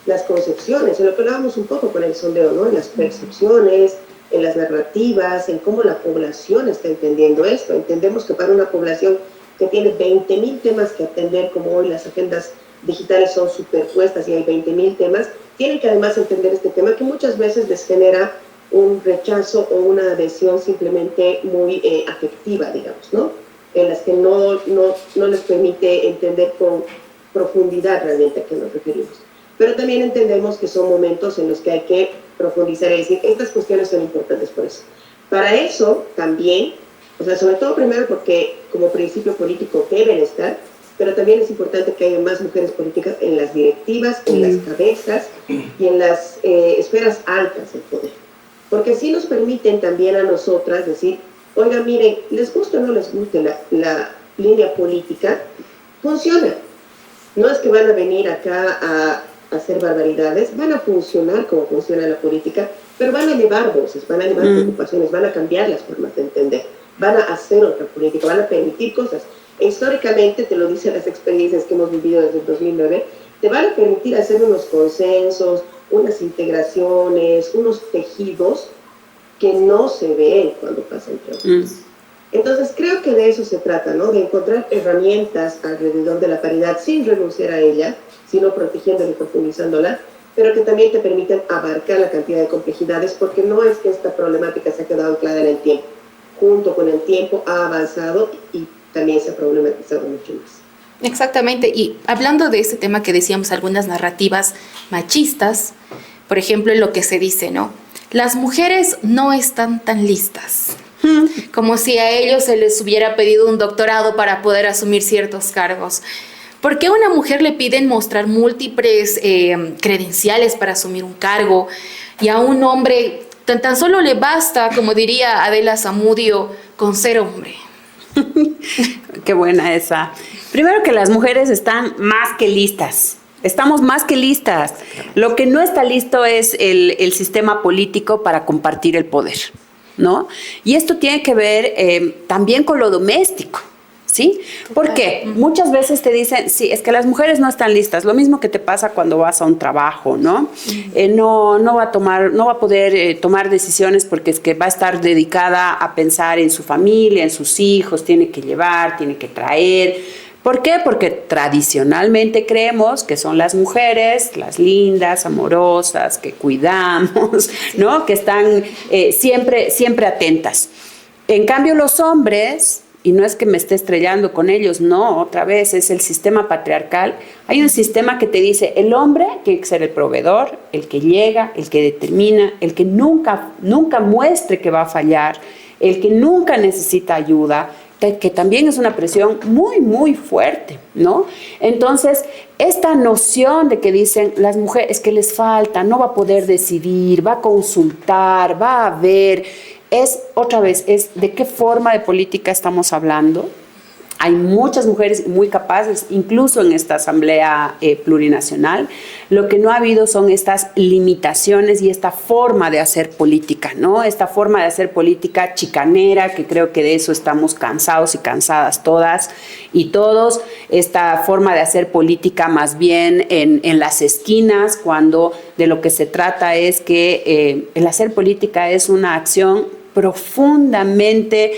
las concepciones, en lo que hablábamos un poco con el sondeo, ¿no? En las percepciones, en las narrativas, en cómo la población está entendiendo esto. Entendemos que para una población que tiene 20.000 temas que atender, como hoy las agendas digitales son superpuestas y hay 20.000 temas, tienen que además entender este tema que muchas veces les genera un rechazo o una adhesión simplemente muy afectiva, digamos, ¿no? En las que no les permite entender con profundidad realmente a qué nos referimos. Pero también entendemos que son momentos en los que hay que profundizar y decir, estas cuestiones son importantes por eso. Para eso también, o sea, sobre todo primero porque como principio político deben estar, pero también es importante que haya más mujeres políticas en las directivas, en las cabezas y en las esferas altas del poder. Porque así nos permiten también a nosotras decir, oiga, miren, les guste o no les guste la línea política, funciona. No es que van a venir acá a hacer barbaridades, van a funcionar como funciona la política, pero van a elevar voces, van a elevar preocupaciones, van a cambiar las formas de entender, van a hacer otra política, van a permitir cosas. E históricamente, te lo dicen las experiencias que hemos vivido desde el 2009, te van a permitir hacer unos consensos, unas integraciones, unos tejidos que no se ven cuando pasa entre otros. Entonces creo que de eso se trata, ¿no? De encontrar herramientas alrededor de la paridad sin renunciar a ella, sino protegiéndola y profundizándola, pero que también te permiten abarcar la cantidad de complejidades, porque no es que esta problemática se ha quedado anclada en el tiempo. Junto con el tiempo ha avanzado y también se ha problematizado mucho más. Exactamente, y hablando de este tema que decíamos, algunas narrativas machistas, por ejemplo, en lo que se dice, ¿no? Las mujeres no están tan listas, como si a ellos se les hubiera pedido un doctorado para poder asumir ciertos cargos. ¿Por qué a una mujer le piden mostrar múltiples credenciales para asumir un cargo y a un hombre tan solo le basta, como diría Adela Zamudio, con ser hombre? Qué buena esa. Primero que las mujeres están más que listas. Estamos más que listas. Lo que no está listo es el sistema político para compartir el poder, ¿no? Y esto tiene que ver también con lo doméstico, ¿sí? Porque muchas veces te dicen, sí, es que las mujeres no están listas. Lo mismo que te pasa cuando vas a un trabajo, ¿no? No va a poder tomar decisiones porque es que va a estar dedicada a pensar en su familia, en sus hijos, tiene que llevar, tiene que traer. ¿Por qué? Porque tradicionalmente creemos que son las mujeres, las lindas, amorosas, que cuidamos, ¿no? Que están siempre atentas. En cambio, los hombres, y no es que me esté estrellando con ellos, no, otra vez, es el sistema patriarcal. Hay un sistema que te dice, el hombre tiene que ser el proveedor, el que llega, el que determina, el que nunca muestre que va a fallar, el que nunca necesita ayuda, que también es una presión muy, muy fuerte, ¿no? Entonces, esta noción de que dicen las mujeres que les falta, no va a poder decidir, va a consultar, va a ver, es de qué forma de política estamos hablando. Hay muchas mujeres muy capaces, incluso en esta asamblea plurinacional. Lo que no ha habido son estas limitaciones y esta forma de hacer política, ¿no? Esta forma de hacer política chicanera, que creo que de eso estamos cansados y cansadas todas y todos. Esta forma de hacer política más bien en las esquinas, cuando de lo que se trata es que el hacer política es una acción profundamente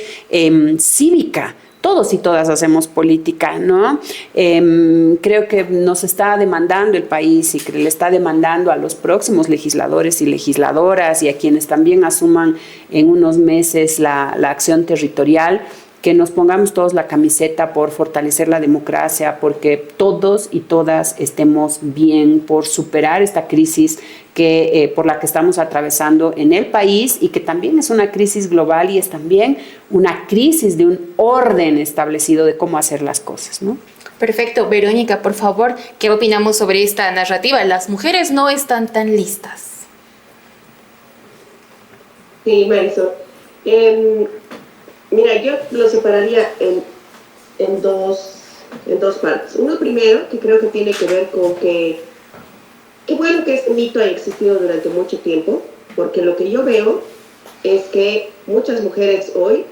cívica. Todos y todas hacemos política, ¿no? Creo que nos está demandando el país y que le está demandando a los próximos legisladores y legisladoras y a quienes también asuman en unos meses la acción territorial, que nos pongamos todos la camiseta por fortalecer la democracia, porque todos y todas estemos bien por superar esta crisis por la que estamos atravesando en el país y que también es una crisis global y es también una crisis de un orden establecido de cómo hacer las cosas, ¿no? Perfecto. Verónica, por favor, ¿qué opinamos sobre esta narrativa? Las mujeres no están tan listas. Sí, Marisol. Mira, yo lo separaría en dos partes. Uno primero, que creo que tiene que ver con que, qué bueno que este mito ha existido durante mucho tiempo, porque lo que yo veo es que muchas mujeres hoy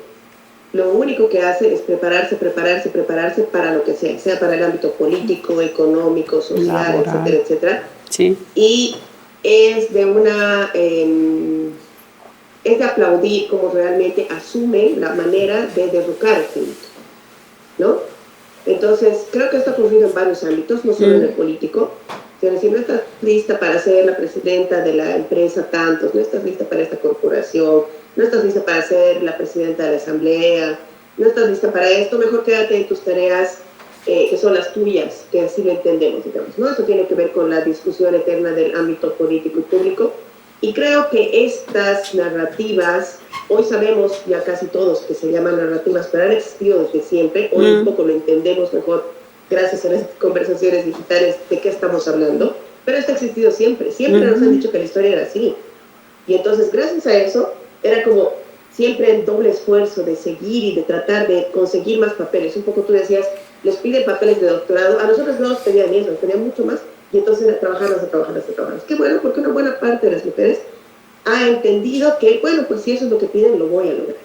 lo único que hacen es prepararse para lo que sea para el ámbito político, económico, social, laboral, etcétera, etcétera. Sí. Y es es de aplaudir cómo realmente asumen la manera de derrocar este mito, ¿no? Entonces, creo que esto ha ocurrido en varios ámbitos, no solo en el político. Es decir, no estás lista para ser la presidenta de la empresa tantos, no estás lista para esta corporación, no estás lista para ser la presidenta de la asamblea, no estás lista para esto, mejor quédate en tus tareas que son las tuyas, que así lo entendemos, digamos, ¿no? Eso tiene que ver con la discusión eterna del ámbito político y público. Y creo que estas narrativas, hoy sabemos ya casi todos que se llaman narrativas, pero han existido desde siempre, hoy un poco lo entendemos mejor gracias a las conversaciones digitales de qué estamos hablando, pero esto ha existido siempre nos han dicho que la historia era así. Y entonces gracias a eso era como siempre el doble esfuerzo de seguir y de tratar de conseguir más papeles. Un poco tú decías, les piden papeles de doctorado, a nosotros no nos pedían eso, nos pedían mucho más, y entonces era trabajarlas. Qué bueno, porque una buena parte de las mujeres ha entendido que, bueno, pues si eso es lo que piden, lo voy a lograr.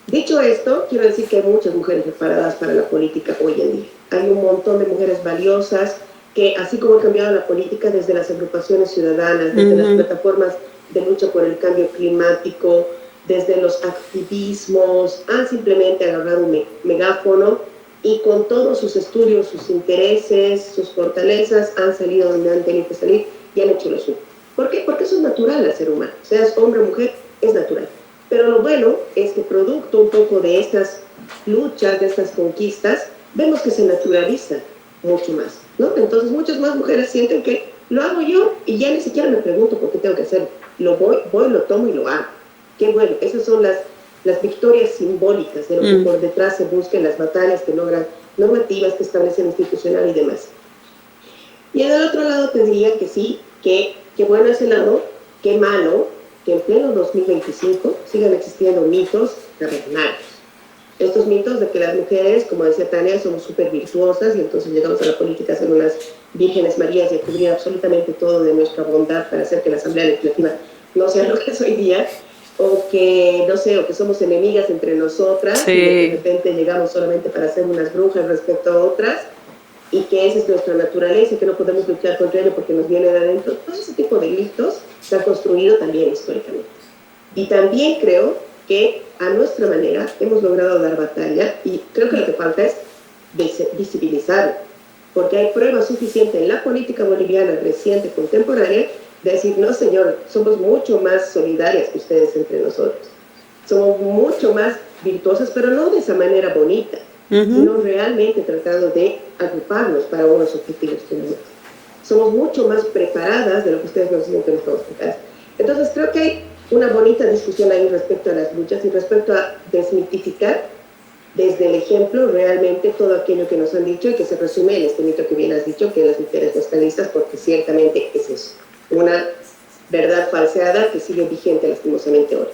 Dicho esto, quiero decir que hay muchas mujeres preparadas para la política hoy en día. Hay un montón de mujeres valiosas que, así como ha cambiado la política desde las agrupaciones ciudadanas, desde las plataformas de lucha por el cambio climático, desde los activismos, han simplemente agarrado un megáfono y con todos sus estudios, sus intereses, sus fortalezas, han salido donde han tenido que salir y han hecho lo suyo. ¿Por qué? Porque eso es natural al ser humano. Seas hombre o mujer, es natural. Pero lo bueno es que producto un poco de estas luchas, de estas conquistas, vemos que se naturaliza mucho más, ¿no? Entonces muchas más mujeres sienten que lo hago yo y ya ni siquiera me pregunto por qué tengo que hacerlo. Lo voy, lo tomo y lo hago. Qué bueno, esas son las victorias simbólicas de lo que por detrás se busca en las batallas que logran normativas que establecen institucional y demás. Y en el otro lado te diría que sí, que bueno ese lado, qué malo que en pleno 2025 sigan existiendo mitos terrenales. Estos mitos de que las mujeres, como decía Tania, somos súper virtuosas y entonces llegamos a la política a ser unas vírgenes marías y a cubrir absolutamente todo de nuestra bondad para hacer que la Asamblea Legislativa no sea lo que es hoy día, o que, no sé, o que somos enemigas entre nosotras, sí, y de repente llegamos solamente para ser unas brujas respecto a otras, y que esa es nuestra naturaleza y que no podemos luchar contra ello porque nos viene de adentro. Todo ese tipo de mitos se han construido también históricamente. Y también creo que a nuestra manera hemos logrado dar batalla y creo que lo que falta es visibilizarlo, porque hay pruebas suficientes en la política boliviana reciente, contemporánea, de decir, no señor, somos mucho más solidarias que ustedes entre nosotros. Somos mucho más virtuosas, pero no de esa manera bonita, sino realmente tratando de agruparnos para unos objetivos comunes. Somos mucho más preparadas de lo que ustedes nos dicen que no estamos preparadas. Entonces creo que hay una bonita discusión ahí respecto a las luchas y respecto a desmitificar desde el ejemplo realmente todo aquello que nos han dicho y que se resume en este mito que bien has dicho, que las mujeres no están listas, porque ciertamente es eso, una verdad falseada que sigue vigente lastimosamente hoy.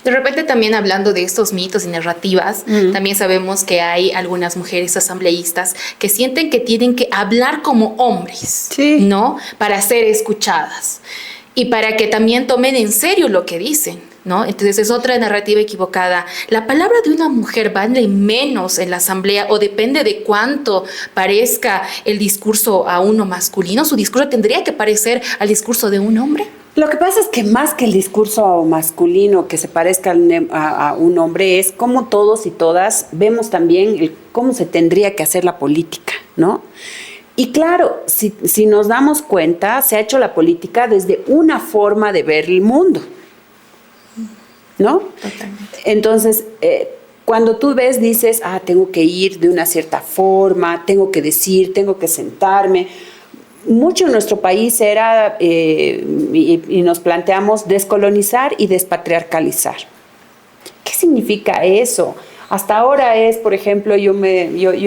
De repente también hablando de estos mitos y narrativas, también sabemos que hay algunas mujeres asambleístas que sienten que tienen que hablar como hombres, sí, ¿no? Para ser escuchadas y para que también tomen en serio lo que dicen, ¿no? Entonces es otra narrativa equivocada. La palabra de una mujer vale menos en la asamblea o depende de cuánto parezca el discurso a uno masculino. Su discurso tendría que parecer al discurso de un hombre. Lo que pasa es que más que el discurso masculino que se parezca a un hombre es cómo todos y todas vemos también cómo se tendría que hacer la política, ¿no? Y claro, si nos damos cuenta, se ha hecho la política desde una forma de ver el mundo, ¿no? Totalmente. Entonces, cuando tú ves, dices, tengo que ir de una cierta forma, tengo que decir, tengo que sentarme. Mucho en nuestro país era, y nos planteamos, descolonizar y despatriarcalizar. ¿Qué significa eso? Hasta ahora es, por ejemplo, yo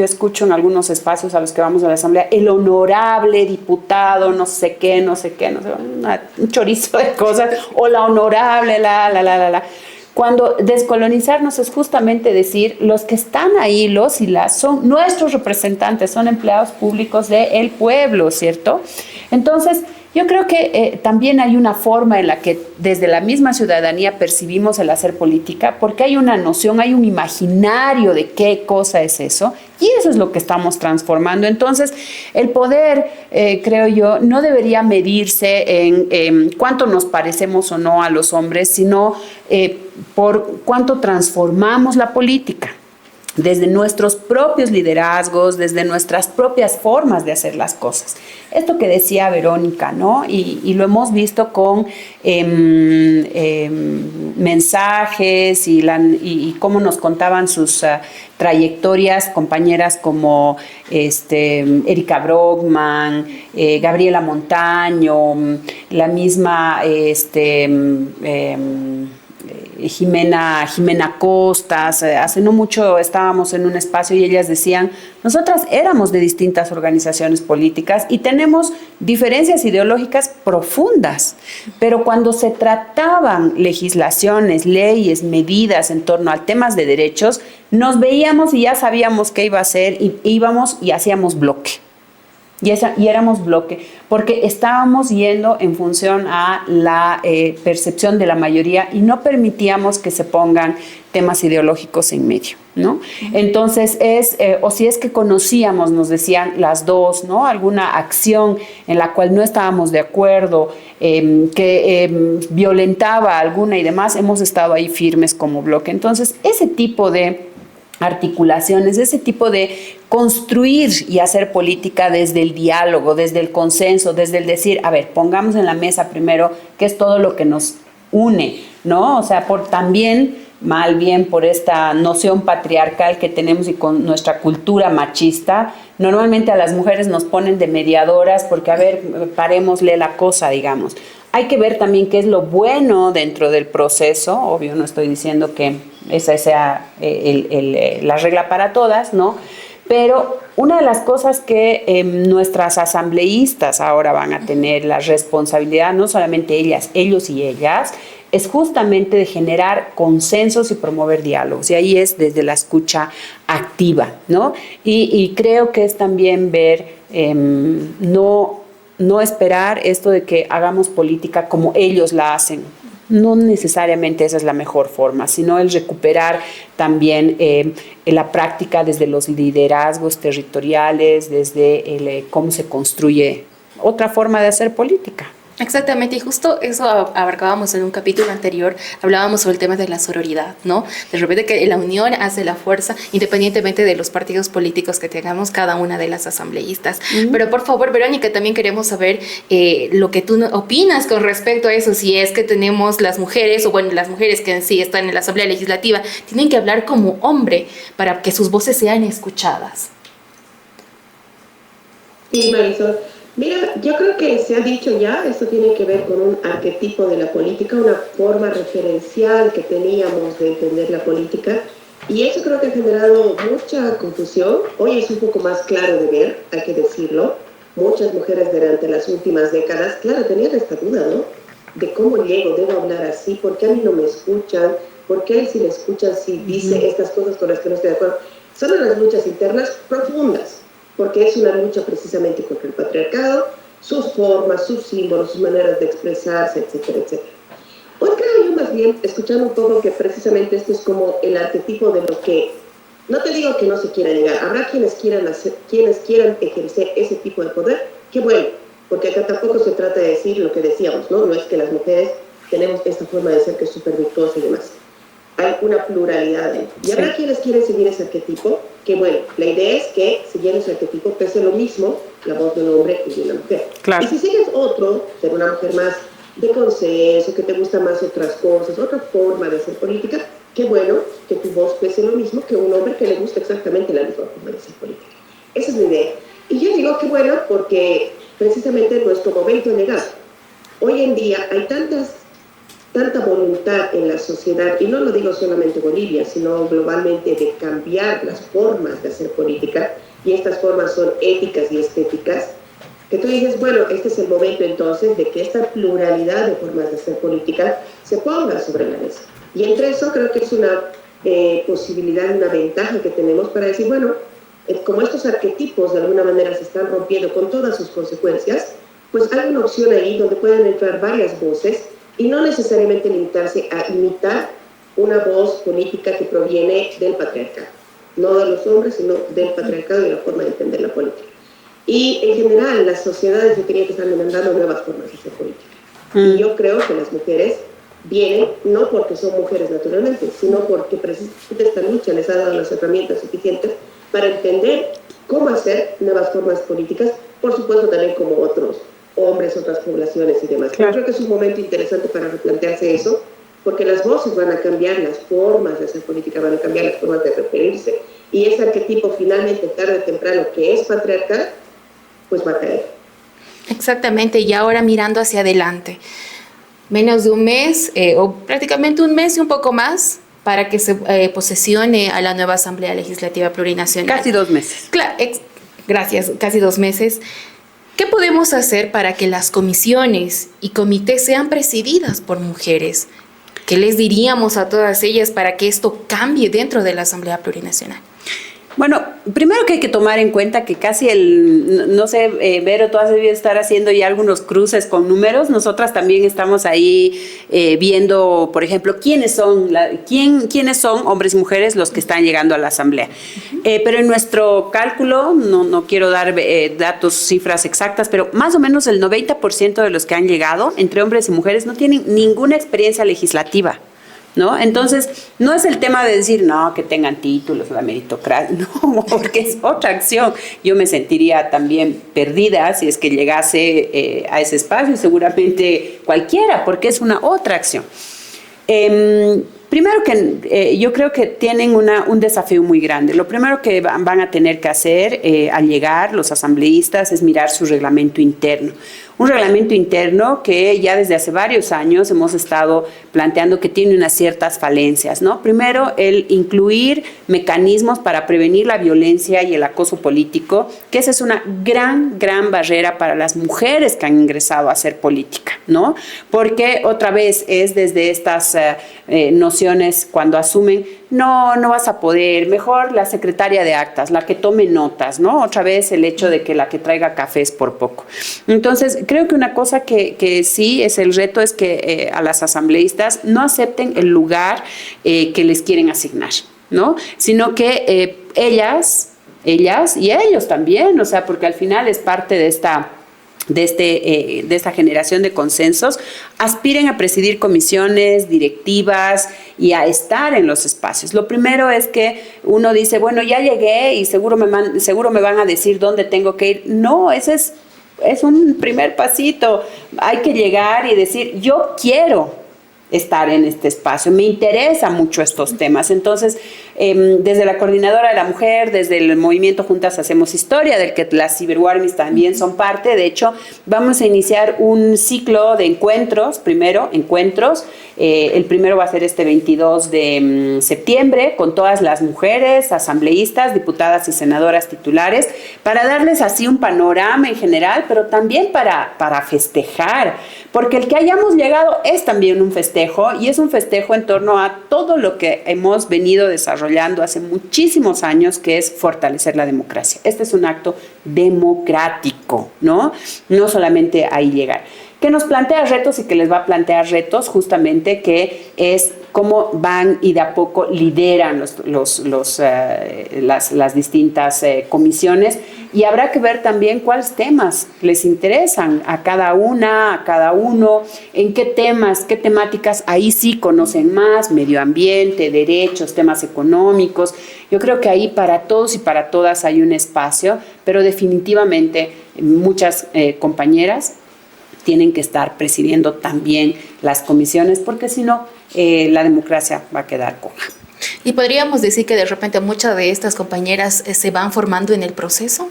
escucho en algunos espacios a los que vamos a la Asamblea, el honorable diputado, no sé qué, un chorizo de cosas, o la honorable, Cuando descolonizarnos es justamente decir, los que están ahí, los y las, son nuestros representantes, son empleados públicos del pueblo, ¿cierto? Entonces, yo creo que también hay una forma en la que desde la misma ciudadanía percibimos el hacer política, porque hay una noción, hay un imaginario de qué cosa es eso, y eso es lo que estamos transformando. Entonces, el poder, creo yo, no debería medirse en cuánto nos parecemos o no a los hombres, sino por cuánto transformamos la política. Desde nuestros propios liderazgos, desde nuestras propias formas de hacer las cosas. Esto que decía Verónica, ¿no? Y lo hemos visto con mensajes y cómo nos contaban sus trayectorias compañeras como Erika Brockman, Gabriela Montaño, la misma Jimena Costas. Hace no mucho estábamos en un espacio y ellas decían, nosotras éramos de distintas organizaciones políticas y tenemos diferencias ideológicas profundas, pero cuando se trataban legislaciones, leyes, medidas en torno a temas de derechos, nos veíamos y ya sabíamos qué iba a ser y íbamos y hacíamos bloque. Y éramos bloque, porque estábamos yendo en función a la percepción de la mayoría y no permitíamos que se pongan temas ideológicos en medio, ¿no? Entonces, o si es que conocíamos, nos decían las dos, ¿no? Alguna acción en la cual no estábamos de acuerdo, que violentaba alguna y demás, hemos estado ahí firmes como bloque. Entonces, ese tipo de articulaciones, ese tipo de construir y hacer política desde el diálogo, desde el consenso, desde el decir, a ver, pongamos en la mesa primero qué es todo lo que nos une, ¿no? O sea, mal bien por esta noción patriarcal que tenemos y con nuestra cultura machista, normalmente a las mujeres nos ponen de mediadoras porque, a ver, parémosle la cosa, digamos. Hay que ver también qué es lo bueno dentro del proceso. Obvio, no estoy diciendo que esa sea la regla para todas, ¿no? Pero una de las cosas que nuestras asambleístas ahora van a tener la responsabilidad, no solamente ellas, ellos y ellas, es justamente de generar consensos y promover diálogos. Y ahí es desde la escucha activa, ¿no? Y creo que es también ver, no esperar esto de que hagamos política como ellos la hacen. No necesariamente esa es la mejor forma, sino el recuperar también la práctica desde los liderazgos territoriales, desde cómo se construye otra forma de hacer política. Exactamente, y justo eso abarcábamos en un capítulo anterior, hablábamos sobre el tema de la sororidad, ¿no? De repente que la unión hace la fuerza, independientemente de los partidos políticos que tengamos cada una de las asambleístas. Pero por favor, Verónica, también queremos saber lo que tú opinas con respecto a eso, si es que tenemos las mujeres, o bueno, las mujeres que en sí están en la Asamblea Legislativa, tienen que hablar como hombre para que sus voces sean escuchadas. Sí, Marisol. Mira, yo creo que se ha dicho ya, esto tiene que ver con un arquetipo de la política, una forma referencial que teníamos de entender la política, y eso creo que ha generado mucha confusión. Hoy es un poco más claro de ver, hay que decirlo. Muchas mujeres durante las últimas décadas, claro, tenían esta duda, ¿no? De cómo llego, debo hablar así, por qué a mí no me escuchan, por qué él sí me escuchan si dice estas cosas con las que no estoy de acuerdo. Son unas luchas internas profundas, porque es una lucha precisamente contra el patriarcado, sus formas, sus símbolos, sus maneras de expresarse, etcétera, etcétera. Hoy creo yo más bien, escuchando un poco que precisamente esto es como el arquetipo de lo que, no te digo que no se quiera negar, habrá quienes quieran ejercer ese tipo de poder, qué bueno, porque acá tampoco se trata de decir lo que decíamos, ¿no? No es que las mujeres tenemos esta forma de ser que es súper virtuosa y demás. Hay una pluralidad de... Y habrá quienes quieren seguir ese arquetipo, que bueno, la idea es que siguiendo ese arquetipo pese lo mismo la voz de un hombre y de una mujer. Claro. Y si sigues otro, ser una mujer más de consenso, que te gustan más otras cosas, otra forma de hacer política, qué bueno que tu voz pese lo mismo que un hombre que le gusta exactamente la misma forma de hacer política. Esa es la idea. Y yo digo que bueno, porque precisamente nuestro momento ha llegado. Hoy en día hay tantas tanta voluntad en la sociedad, y no lo digo solamente Bolivia, sino globalmente, de cambiar las formas de hacer política, y estas formas son éticas y estéticas, que tú dices, bueno, este es el momento entonces de que esta pluralidad de formas de hacer política se ponga sobre la mesa. Y entre eso creo que es una posibilidad, una ventaja que tenemos para decir, bueno, como estos arquetipos de alguna manera se están rompiendo con todas sus consecuencias, pues hay una opción ahí donde pueden entrar varias voces y no necesariamente limitarse a imitar una voz política que proviene del patriarcado, no de los hombres, sino del patriarcado y la forma de entender la política. Y en general las sociedades se tenían que estar demandando nuevas formas de hacer política. Y yo creo que las mujeres vienen no porque son mujeres naturalmente, sino porque precisamente esta lucha les ha dado las herramientas suficientes para entender cómo hacer nuevas formas políticas, por supuesto también como otros hombres, otras poblaciones y demás. Claro. Creo que es un momento interesante para replantearse eso, porque las voces van a cambiar, las formas de hacer política van a cambiar, las formas de referirse, y ese arquetipo finalmente, tarde o temprano, que es patriarcal, pues va a caer. Exactamente, y ahora mirando hacia adelante, menos de un mes, o prácticamente un mes y un poco más, para que se posesione a la nueva Asamblea Legislativa Plurinacional. Casi 2 meses. Gracias, casi 2 meses. ¿Qué podemos hacer para que las comisiones y comités sean presididas por mujeres? ¿Qué les diríamos a todas ellas para que esto cambie dentro de la Asamblea Plurinacional? Bueno, primero que hay que tomar en cuenta que casi no sé, Vero, tú has debido estar haciendo ya algunos cruces con números. Nosotras también estamos ahí viendo, por ejemplo, quiénes son hombres y mujeres los que están llegando a la Asamblea. Pero en nuestro cálculo, no quiero dar datos, cifras exactas, pero más o menos el 90% de los que han llegado, entre hombres y mujeres, no tienen ninguna experiencia legislativa, ¿no? Entonces, no es el tema de decir, no, que tengan títulos, la meritocracia, no, porque es otra acción. Yo me sentiría también perdida si es que llegase a ese espacio, y seguramente cualquiera, porque es una otra acción. Primero que yo creo que tienen un desafío muy grande. Lo primero que van a tener que hacer al llegar los asambleístas es mirar su reglamento interno. Un reglamento interno que ya desde hace varios años hemos estado planteando que tiene unas ciertas falencias, ¿no? Primero, el incluir mecanismos para prevenir la violencia y el acoso político, que esa es una gran barrera para las mujeres que han ingresado a hacer política, ¿no? Porque otra vez es desde estas nociones cuando asumen, no vas a poder, mejor la secretaria de actas, la que tome notas, ¿no? Otra vez el hecho de que la que traiga café es por poco. Entonces, creo que una cosa que sí es el reto es que a las asambleístas no acepten el lugar que les quieren asignar, ¿no? Sino que ellas y ellos también, o sea, porque al final es parte de esta generación de consensos, aspiren a presidir comisiones directivas y a estar en los espacios. Lo primero es que uno dice, bueno, ya llegué y seguro me van a decir dónde tengo que ir. No, ese es un primer pasito. Hay que llegar y decir, yo quiero estar en este espacio, me interesan mucho estos temas. Entonces, desde la Coordinadora de la Mujer, desde el movimiento Juntas Hacemos Historia, del que las ciberwarmis también son parte, de hecho, vamos a iniciar un ciclo de encuentros, el primero va a ser este 22 de septiembre, con todas las mujeres, asambleístas, diputadas y senadoras titulares, para darles así un panorama en general, pero también para festejar, porque el que hayamos llegado es también un festejo, y es un festejo en torno a todo lo que hemos venido desarrollando hace muchísimos años, que es fortalecer la democracia. Este es un acto democrático, ¿no? No solamente ahí llegar. Que nos plantea retos y que les va a plantear retos justamente, que es cómo van y de a poco lideran las distintas comisiones, y habrá que ver también cuáles temas les interesan a cada una, a cada uno, en qué temas, qué temáticas ahí sí conocen más, medio ambiente, derechos, temas económicos. Yo creo que ahí para todos y para todas hay un espacio, pero definitivamente muchas compañeras tienen que estar presidiendo también las comisiones, porque si no, la democracia va a quedar coja. ¿Y podríamos decir que de repente muchas de estas compañeras se van formando en el proceso?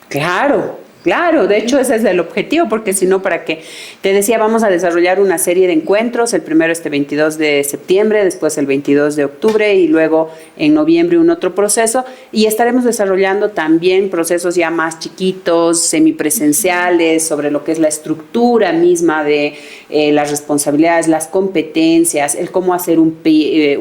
Claro, Claro, de hecho ese es el objetivo, porque si no, ¿para qué? Te decía, vamos a desarrollar una serie de encuentros, el primero 22 de septiembre, después el 22 de octubre y luego en noviembre un otro proceso, y estaremos desarrollando también procesos ya más chiquitos, semipresenciales, sobre lo que es la estructura misma de las responsabilidades, las competencias, el cómo hacer un pie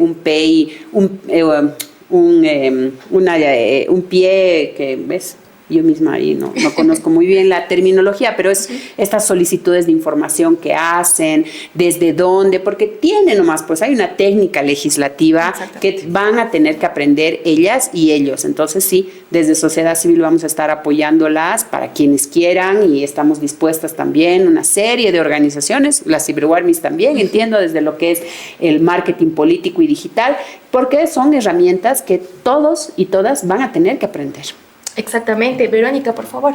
que, ¿ves? Yo misma ahí no conozco muy bien la terminología, pero es estas solicitudes de información que hacen, desde dónde, porque tiene nomás, pues hay una técnica legislativa que van a tener que aprender ellas y ellos. Entonces sí, desde sociedad civil vamos a estar apoyándolas para quienes quieran y estamos dispuestas también, una serie de organizaciones, las ciberwarmis también, entiendo desde lo que es el marketing político y digital, porque son herramientas que todos y todas van a tener que aprender. Exactamente. Verónica, por favor.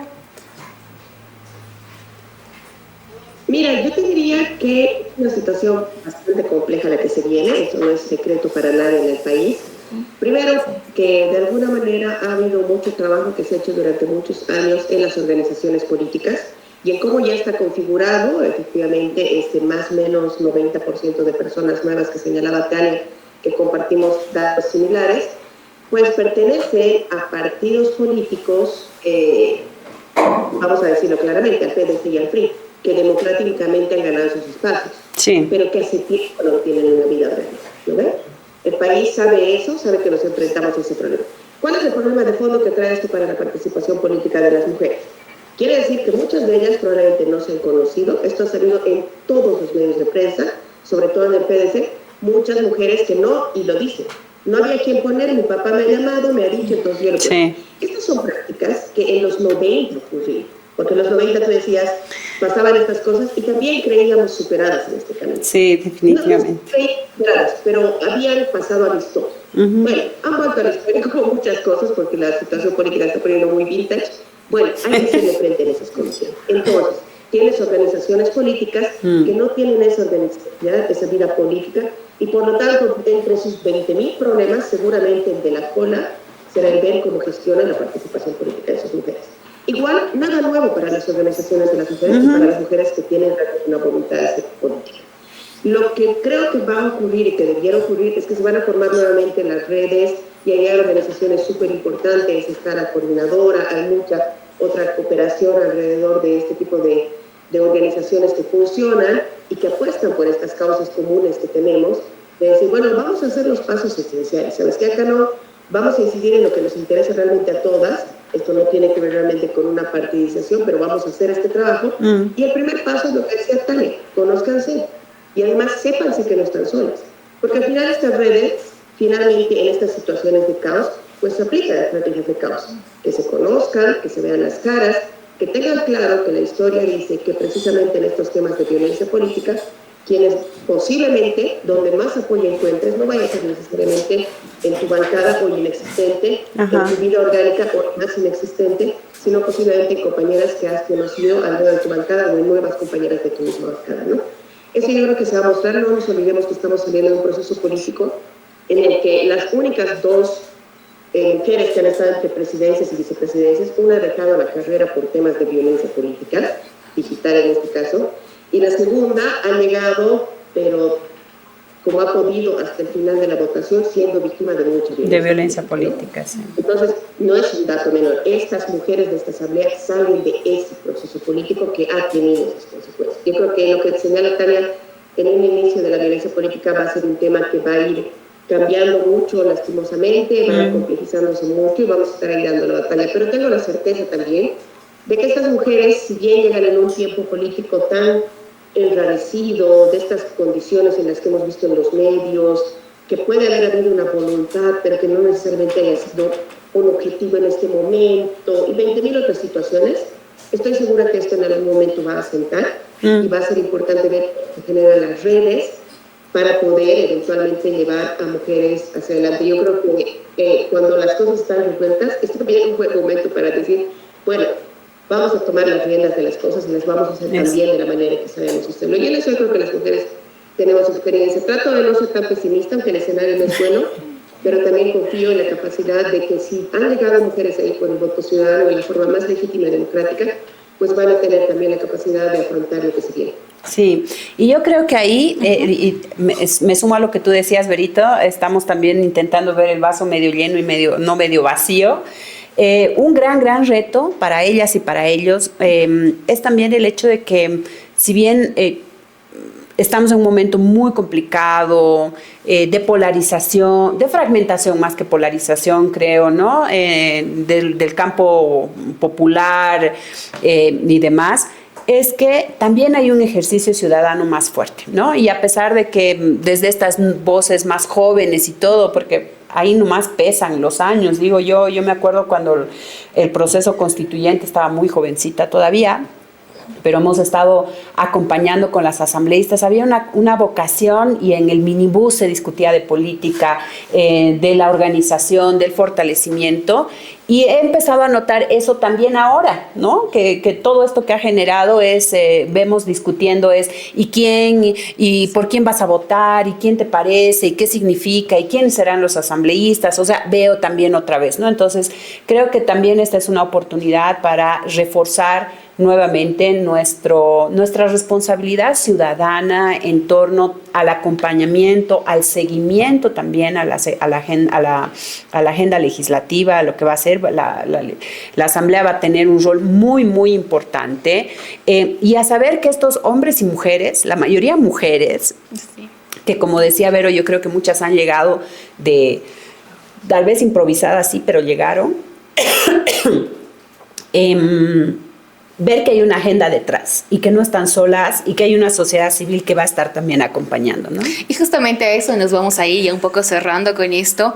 Mira, yo te diría que es una situación bastante compleja la que se viene, eso no es secreto para nadie en el país. Primero, que de alguna manera ha habido mucho trabajo que se ha hecho durante muchos años en las organizaciones políticas y en cómo ya está configurado, efectivamente, más o menos 90% de personas nuevas que señalaba Tania, que compartimos datos similares, pues pertenece a partidos políticos, vamos a decirlo claramente, al PDC y al PRI, que democráticamente han ganado sus espacios, pero que hace tiempo no tienen una vida real, ¿no ves? El país sabe eso, sabe que nos enfrentamos a ese problema. ¿Cuál es el problema de fondo que trae esto para la participación política de las mujeres? Quiere decir que muchas de ellas probablemente no se han conocido, esto ha salido en todos los medios de prensa, sobre todo en el PDC, muchas mujeres que no, y lo dicen, no había quien poner, mi papá me ha llamado, me ha dicho, entonces yo lo pongo. Estas son prácticas que en los 90 ocurrían, porque en los 90 tú decías, pasaban estas cosas y también creíamos superadas en este camino. Sí, definitivamente. No superadas, pero habían pasado a la historia. Bueno, han vuelto a la historia como muchas cosas, porque la situación política está poniendo muy vintage. Bueno, hay que hacerle frente en esas condiciones. Entonces, tienes organizaciones políticas que no tienen esa organización, esa vida política, y por lo tanto, entre sus 20.000 problemas, seguramente el de la cola será el ver cómo gestionan la participación política de sus mujeres. Igual, nada nuevo para las organizaciones de las mujeres y para las mujeres que tienen una voluntad de hacer política. Lo que creo que va a ocurrir y que debiera ocurrir es que se van a formar nuevamente las redes y hay organizaciones súper importantes, está la coordinadora, hay mucha otra cooperación alrededor de este tipo de organizaciones que funcionan y que apuestan por estas causas comunes que tenemos, de decir, bueno, vamos a hacer los pasos esenciales, ¿sabes qué? Acá no vamos a incidir en lo que nos interesa realmente a todas, esto no tiene que ver realmente con una partidización, pero vamos a hacer este trabajo, y el primer paso es lo que decía Tania, conózcanse, y además sépanse que no están solas, porque al final estas redes, finalmente en estas situaciones de caos, pues se aplican estrategias de caos, que se conozcan, que se vean las caras, que tengan claro que la historia dice que precisamente en estos temas de violencia política, quienes posiblemente donde más apoyo encuentres no vaya a ser necesariamente en tu bancada o inexistente, en tu vida orgánica o más inexistente, sino posiblemente en compañeras que has conocido al lado de tu bancada o en nuevas compañeras de tu misma bancada, ¿no? Eso yo creo que se va a mostrar, no nos olvidemos que estamos saliendo de un proceso político en el que las únicas dos mujeres que han estado entre presidencias y vicepresidencias, una ha dejado la carrera por temas de violencia política, digital en este caso, y la segunda ha llegado, pero como ha podido hasta el final de la votación, siendo víctima de mucha violencia. De violencia política, sí. Entonces, no es un dato menor. Estas mujeres de esta asamblea salen de ese proceso político que ha tenido esas consecuencias. Yo creo que lo que señala Tania en un inicio de la violencia política va a ser un tema que va a ir cambiando mucho lastimosamente, va a ir complejizándose mucho y vamos a estar ahí dando la batalla. Pero tengo la certeza también de que estas mujeres, si bien llegan en un tiempo político tan enrarecido, de estas condiciones en las que hemos visto en los medios, que puede haber habido una voluntad, pero que no necesariamente haya sido un objetivo en este momento, y 20.000 otras situaciones, estoy segura que esto en algún momento va a asentar y va a ser importante ver que generan las redes para poder eventualmente llevar a mujeres hacia adelante. Yo creo que cuando las cosas están resueltas, esto también es un buen momento para decir, bueno, vamos a tomar las riendas de las cosas y las vamos a hacer también de la manera que sabemos hacerlo. Y en eso yo creo que las mujeres tenemos experiencia. Trato de no ser tan pesimista, aunque el escenario no es bueno, pero también confío en la capacidad de que si han llegado mujeres ahí por el voto ciudadano de la forma más legítima y democrática, pues van a tener también la capacidad de afrontar lo que se viene. Sí, y yo creo que ahí, me sumo a lo que tú decías, Berito, estamos también intentando ver el vaso medio lleno y no medio vacío. Un gran reto para ellas y para ellos es también el hecho de que, si bien estamos en un momento muy complicado, de polarización, de fragmentación más que polarización, creo, ¿no? Del campo popular y demás, es que también hay un ejercicio ciudadano más fuerte, ¿no? Y a pesar de que desde estas voces más jóvenes y todo, porque ahí nomás pesan los años, digo yo me acuerdo cuando el proceso constituyente estaba muy jovencita todavía, pero hemos estado acompañando con las asambleístas. Había una vocación y en el minibús se discutía de política, de la organización, del fortalecimiento, y he empezado a notar eso también ahora, ¿no? Que todo esto que ha generado vemos discutiendo ¿y quién? ¿Y por quién vas a votar? ¿Y quién te parece? ¿Y qué significa? ¿Y quiénes serán los asambleístas? O sea, veo también otra vez, ¿no? Entonces, creo que también esta es una oportunidad para reforzar nuevamente nuestra responsabilidad ciudadana en torno al acompañamiento, al seguimiento también a la agenda legislativa, a lo que va a ser. La Asamblea va a tener un rol muy importante, y a saber que estos hombres y mujeres, la mayoría mujeres, sí, que como decía Vero, yo creo que muchas han llegado tal vez improvisadas, sí, pero llegaron. Ver que hay una agenda detrás y que no están solas y que hay una sociedad civil que va a estar también acompañando, ¿no? Y justamente a eso nos vamos a ir ya un poco cerrando con esto.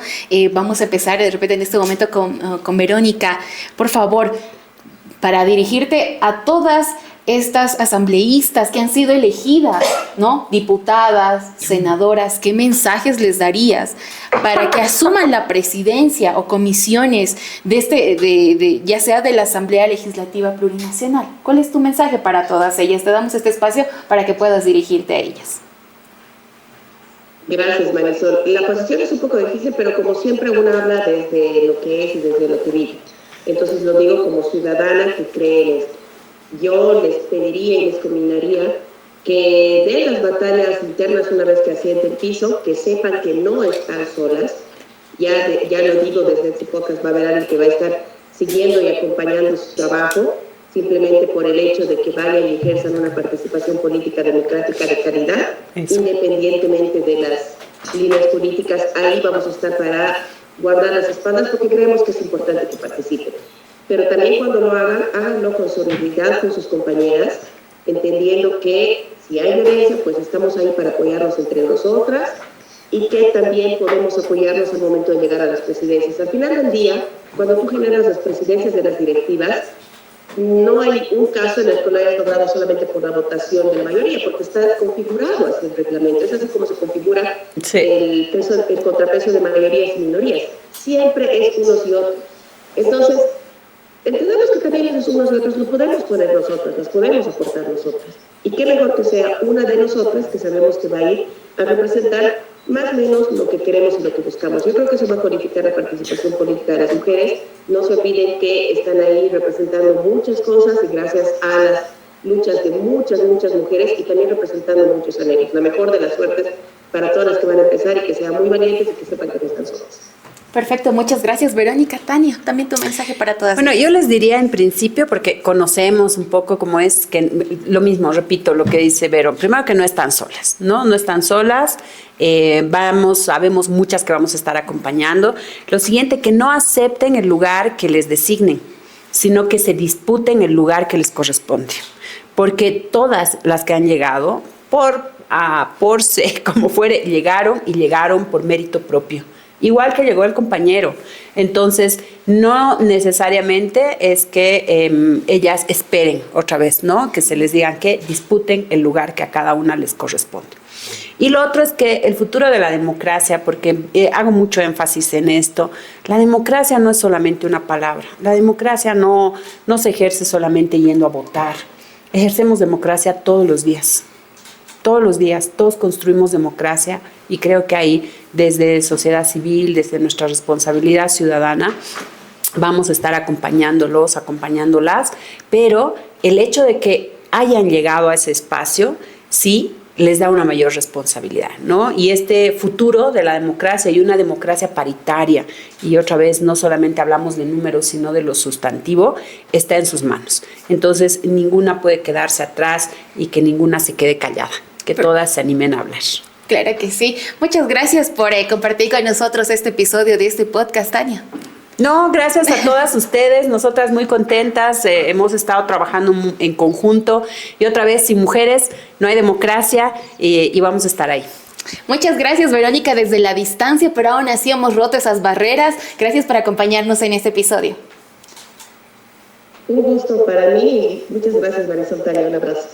Vamos a empezar de repente en este momento con Verónica. Por favor, para dirigirte a todas estas asambleístas que han sido elegidas, ¿no? Diputadas, senadoras, ¿qué mensajes les darías para que asuman la presidencia o comisiones ya sea de la Asamblea Legislativa Plurinacional? ¿Cuál es tu mensaje para todas ellas? Te damos este espacio para que puedas dirigirte a ellas. Gracias, Marisol. La posición es un poco difícil, pero como siempre uno habla desde lo que es y desde lo que vive. Entonces lo digo como ciudadana que cree en esto. Yo les pediría y les combinaría que den las batallas internas una vez que asiente el piso, que sepan que no están solas. Ya lo digo desde este podcast, va a haber alguien que va a estar siguiendo y acompañando su trabajo, simplemente por el hecho de que vayan y ejerzan una participación política democrática de calidad, independientemente de las líneas políticas. Ahí vamos a estar para guardar las espaldas porque creemos que es importante que participen. Pero también cuando lo hagan, háganlo con solidaridad con sus compañeras, entendiendo que si hay violencia, pues estamos ahí para apoyarnos entre nosotras y que también podemos apoyarnos al momento de llegar a las presidencias. Al final del día, cuando tú generas las presidencias de las directivas, no hay un caso en el que lo hayas logrado solamente por la votación de la mayoría, porque está configurado así el reglamento. Es así como se configura el contrapeso de mayorías y minorías. Siempre es unos y otros. Entonces, entendemos que también esos unos y otros los podemos poner nosotros, los podemos aportar nosotros. Y qué mejor que sea una de nosotras que sabemos que va a ir a representar más o menos lo que queremos y lo que buscamos. Yo creo que eso va a cualificar la participación política de las mujeres. No se olviden que están ahí representando muchas cosas y gracias a las luchas de muchas mujeres y también representando muchos anhelos. La mejor de las suertes para todas las que van a empezar y que sean muy valientes y que sepan que no están solas. Perfecto, muchas gracias, Verónica. Tania, también tu mensaje para todas. Bueno, yo les diría en principio, porque conocemos un poco cómo es, que lo mismo, repito lo que dice Vero, primero que no están solas, ¿no? No están solas, sabemos muchas que vamos a estar acompañando. Lo siguiente, que no acepten el lugar que les designen, sino que se disputen el lugar que les corresponde. Porque todas las que han llegado, por ser como fuere, llegaron por mérito propio. Igual que llegó el compañero. Entonces, no necesariamente es que ellas esperen otra vez, ¿no? Que se les digan que disputen el lugar que a cada una les corresponde. Y lo otro es que el futuro de la democracia, porque hago mucho énfasis en esto, la democracia no es solamente una palabra. La democracia no se ejerce solamente yendo a votar. Ejercemos democracia todos los días. Todos los días, todos construimos democracia y creo que ahí, desde sociedad civil, desde nuestra responsabilidad ciudadana, vamos a estar acompañándolas, pero el hecho de que hayan llegado a ese espacio, sí, les da una mayor responsabilidad, ¿no? Y este futuro de la democracia y una democracia paritaria, y otra vez no solamente hablamos de números, sino de lo sustantivo, está en sus manos. Entonces, ninguna puede quedarse atrás y que ninguna se quede callada, que todas se animen a hablar. Claro que sí. Muchas gracias por compartir con nosotros este episodio de este podcast, Tania. No, gracias a todas ustedes, nosotras muy contentas, hemos estado trabajando en conjunto y otra vez, sin mujeres no hay democracia y vamos a estar ahí. Muchas gracias, Verónica, desde la distancia, pero aún así hemos roto esas barreras. Gracias por acompañarnos en este episodio. Un gusto para mí. Muchas gracias, Marisol, Tania. Un abrazo.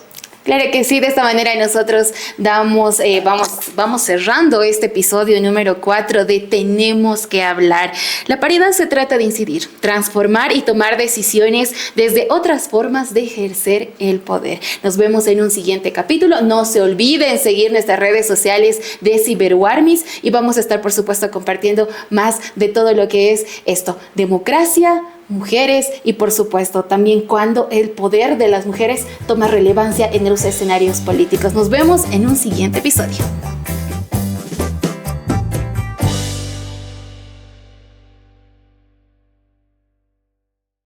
Claro que sí, de esta manera nosotros vamos cerrando este episodio número 4 de Tenemos que hablar. La paridad se trata de incidir, transformar y tomar decisiones desde otras formas de ejercer el poder. Nos vemos en un siguiente capítulo. No se olviden seguir nuestras redes sociales de Ciberwarmis y vamos a estar, por supuesto, compartiendo más de todo lo que es esto, democracia, mujeres y por supuesto también cuando el poder de las mujeres toma relevancia en los escenarios políticos. Nos vemos en un siguiente episodio.